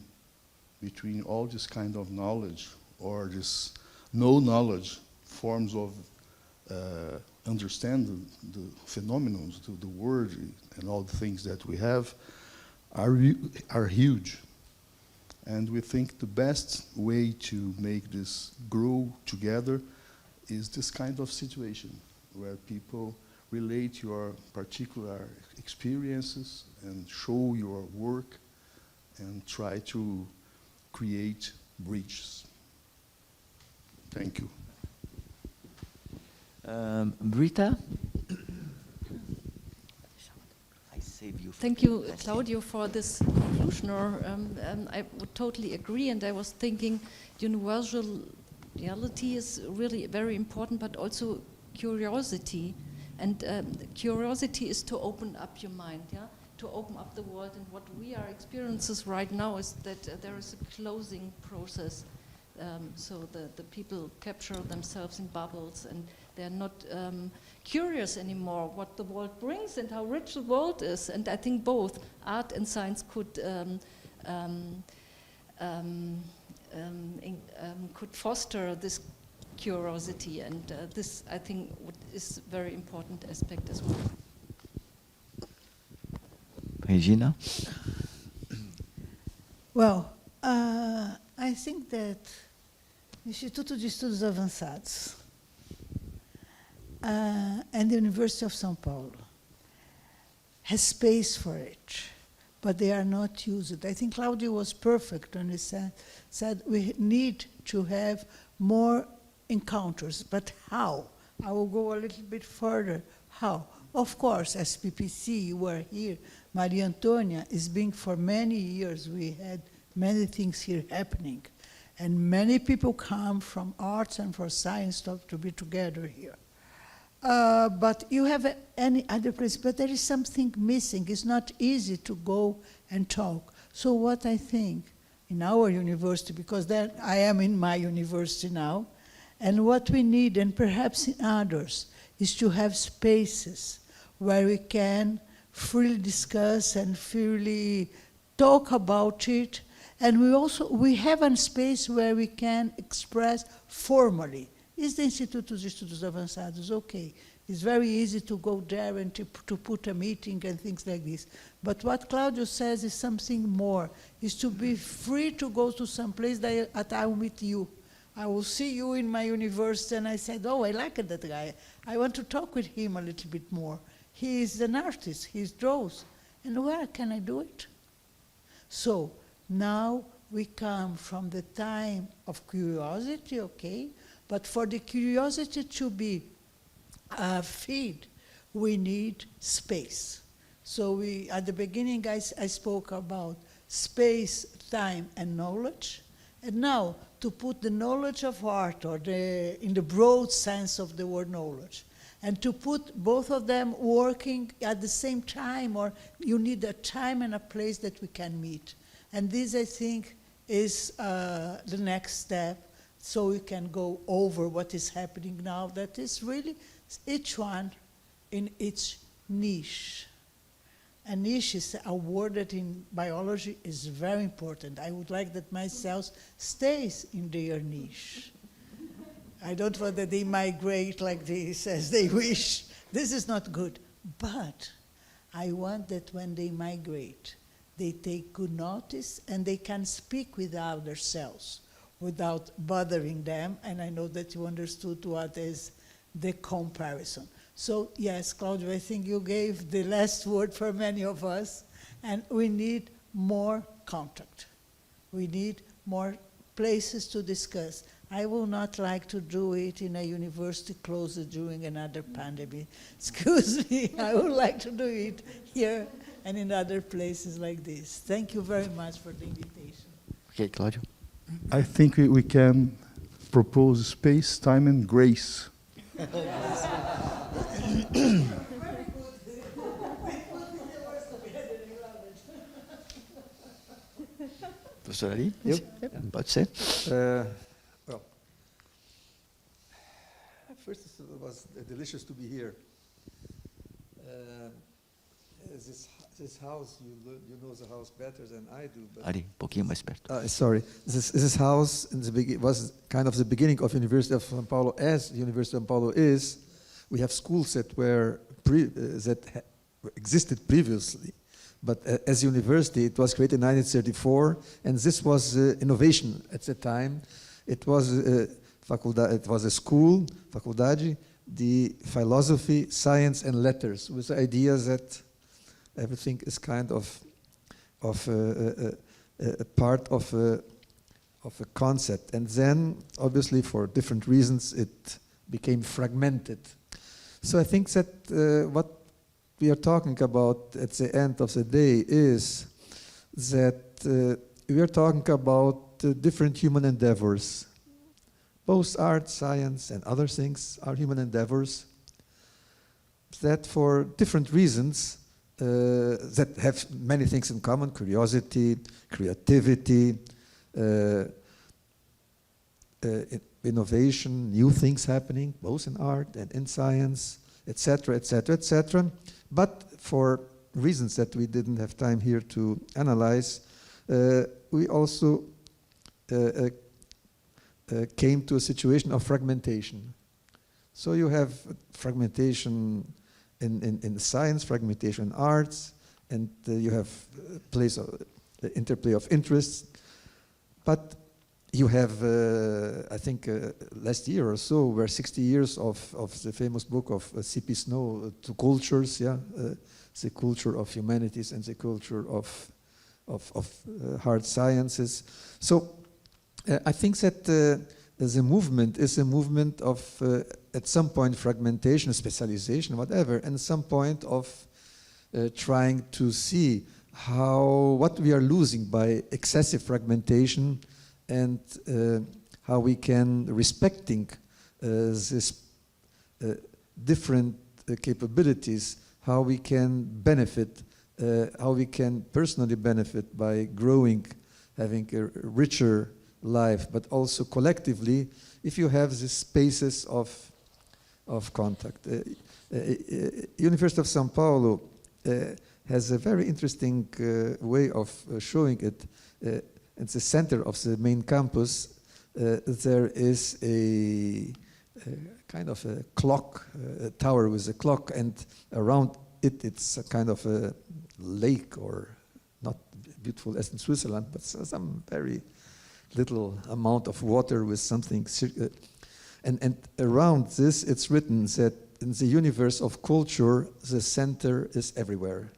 between all this kind of knowledge, or this no knowledge forms of understand the phenomena, the world, and all the things that we have are huge. And we think the best way to make this grow together is this kind of situation, where people relate your particular experiences and show your work and try to create bridges. Thank you. Britta? I save you. Thank you, Claudio, for this conclusion. I would totally agree, and I was thinking universal reality is really very important, but also curiosity. And curiosity is to open up your mind, yeah? To open up the world. And what we are experiencing right now is that there is a closing process. So the people capture themselves in bubbles, and they're not curious anymore what the world brings and how rich the world is. And I think both art and science could foster this curiosity, and this, I think, is a very important aspect as well. Regina? Well, I think that Instituto de Estudos Avançados and the University of São Paulo has space for it, but they are not used. I think Claudio was perfect when he said we need to have more encounters, but how? I will go a little bit further. How? Of course, as PPC, you were here. MariAntonia is being for many years. We had many things here happening. And many people come from arts and for science to be together here. But you have any other place, but there is something missing. It's not easy to go and talk. So what I think in our university, because then I am in my university now, and what we need, and perhaps in others, is to have spaces where we can freely discuss and freely talk about it. And we have a space where we can express formally. Is the Instituto de Estudos Avançados okay? It's very easy to go there and to put a meeting and things like this. But what Claudio says is something more, is to be free to go to some place that I will meet you. I will see you in my university, and I said, oh, I like that guy. I want to talk with him a little bit more. He is an artist, he draws. And where can I do it? So now we come from the time of curiosity, okay? But for the curiosity to be feed, we need space. So at the beginning, I spoke about space, time, and knowledge. And now, to put the knowledge of art, or in the broad sense of the word knowledge, and to put both of them working at the same time, or you need a time and a place that we can meet. And this, I think, is the next step, so we can go over what is happening now, that is really each one in its niche. A niche is a word that in biology is very important. I would like that my cells stays in their niche. I don't want that they migrate like this as they wish. This is not good. But I want that when they migrate, they take good notice and they can speak with other cells without bothering them. And I know that you understood what is the comparison. So yes, Claudio, I think you gave the last word for many of us, and we need more contact. We need more places to discuss. I will not like to do it in a university closed during another pandemic. Excuse me, I would like to do it here and in other places like this. Thank you very much for the invitation. Okay, Claudio. I think we can propose space, time, and grace. Professor Ali? Eu? Pode ser. Well, first it was delicious to be here. This house, you know the house better than I do. But Ali, pouquinho mais perto. sorry, this house in was kind of the beginning of University of São Paulo. As University of São Paulo is, we have schools that were existed previously. But as university, it was created in 1934, and this was innovation at the time. It was it was a school, faculdade, the philosophy, science, and letters, with the idea that everything is kind of a part of a concept. And then, obviously, for different reasons, it became fragmented. So I think that what we are talking about at the end of the day is that we are talking about different human endeavors. Both art, science, and other things are human endeavors that for different reasons that have many things in common: curiosity, creativity, innovation, new things happening, both in art and in science, etc., etc., etc. But for reasons that we didn't have time here to analyze, we also came to a situation of fragmentation. So you have fragmentation in science, fragmentation in arts, and you have interplay of interests. But you have, I think, last year or so, were 60 years of the famous book of C.P. Snow, Two Cultures, yeah, the culture of humanities and the culture of hard sciences. So I think that the movement is a movement of, at some point, fragmentation, specialization, whatever, and some point of trying to see what we are losing by excessive fragmentation, and how we can, respecting these different capabilities, how we can benefit, how we can personally benefit by growing, having a richer life, but also collectively, if you have these spaces of contact. University of São Paulo has a very interesting way of showing it. At the center of the main campus, there is a kind of a clock, a tower with a clock, and around it, it's a kind of a lake, or not beautiful as in Switzerland, but some very little amount of water with something. And around this, it's written that in the universe of culture, the center is everywhere.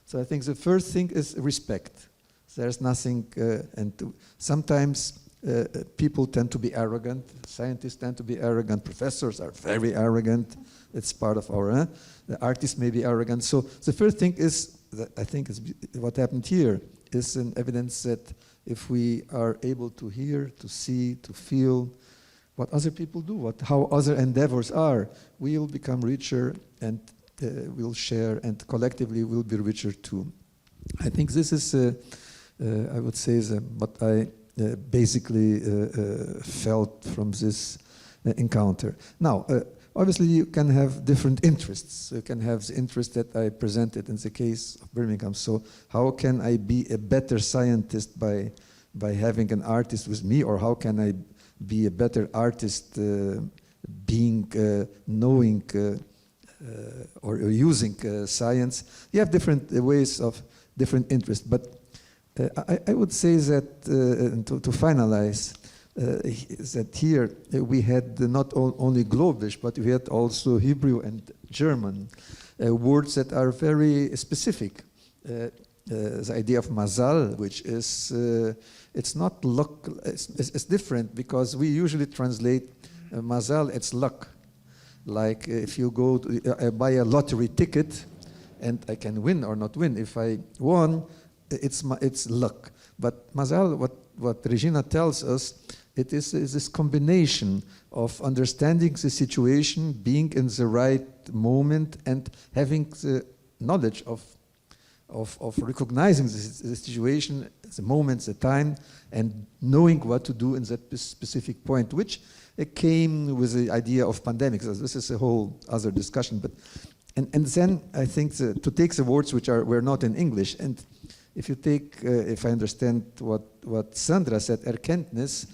So I think the first thing is respect. There's nothing, sometimes people tend to be arrogant, scientists tend to be arrogant, professors are very arrogant, it's part of our, the artists may be arrogant. So the first thing is, I think is what happened here, is an evidence that if we are able to hear, to see, to feel what other people do, how other endeavors are, we will become richer, and we'll share, and collectively we'll be richer too. I think this is I would say what I basically felt from this encounter. Now, obviously you can have different interests. You can have the interest that I presented in the case of Birmingham. So how can I be a better scientist by having an artist with me, or how can I be a better artist knowing or using science? You have different ways of different interests, but I would say that, to finalize, that here we had not only Globish, but we had also Hebrew and German words that are very specific. The idea of mazal, which is, it's not luck, it's different, because we usually translate mazal, it's luck. Like if you go to buy a lottery ticket, and I can win or not win. If I won, it's luck. But mazal, what what Regina tells us, it is this combination of understanding the situation, being in the right moment, and having the knowledge of recognizing the situation, the moment, the time, and knowing what to do in that specific point, which came with the idea of pandemics. This is a whole other discussion. But and then I think to take the words which were not in English, and if you take, if I understand what Sandra said, erkenntnis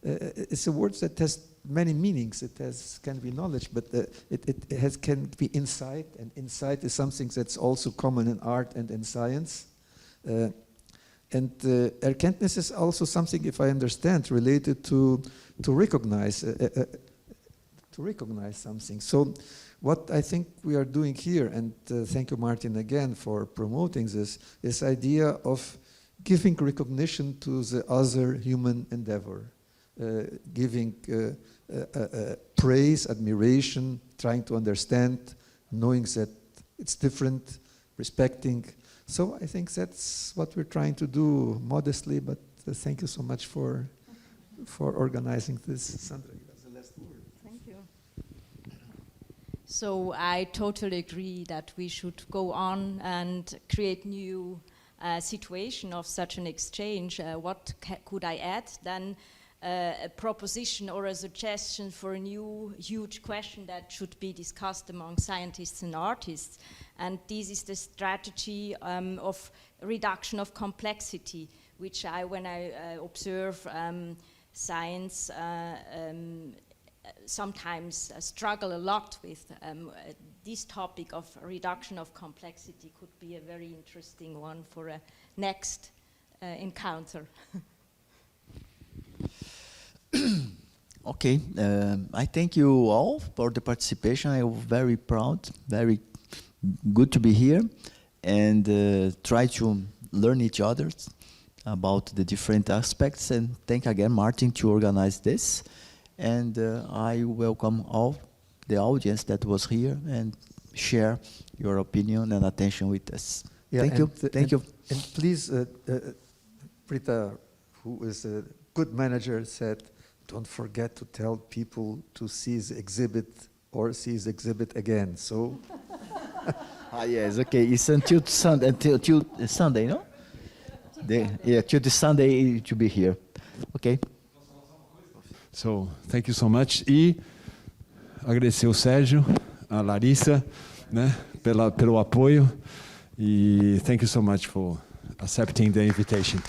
is a word that has many meanings. It can be knowledge, but it can be insight, and insight is something that's also common in art and in science. And erkenntnis is also something, if I understand, related to recognize something. So what I think we are doing here, and thank you, Martin, again for promoting this idea of giving recognition to the other human endeavor, giving praise, admiration, trying to understand, knowing that it's different, respecting. So I think that's what we're trying to do modestly, but thank you so much for organizing this. Sandra, you have the last word. Thank you. So I totally agree that we should go on and create new situation of such an exchange. What could I add? Then a proposition or a suggestion for a new huge question that should be discussed among scientists and artists. And this is the strategy of reduction of complexity, which when I observe science, sometimes struggle a lot with. This topic of reduction of complexity could be a very interesting one for a next encounter. Okay, I thank you all for the participation. I'm very proud, very good to be here, and try to learn each other about the different aspects. And thank again Martin to organize this. And I welcome all the audience that was here and share your opinion and attention with us. Yeah, thank you. Thank you. And please, Britta, who is a good manager, said, don't forget to tell people to see the exhibit or see the exhibit again. So. Yes, okay. It's until Sunday, Sunday, no? Till the Sunday to be here. Okay. So, thank you so much. E agradecer o Sérgio, a Larissa, né, pelo apoio. E thank you so much for accepting the invitation.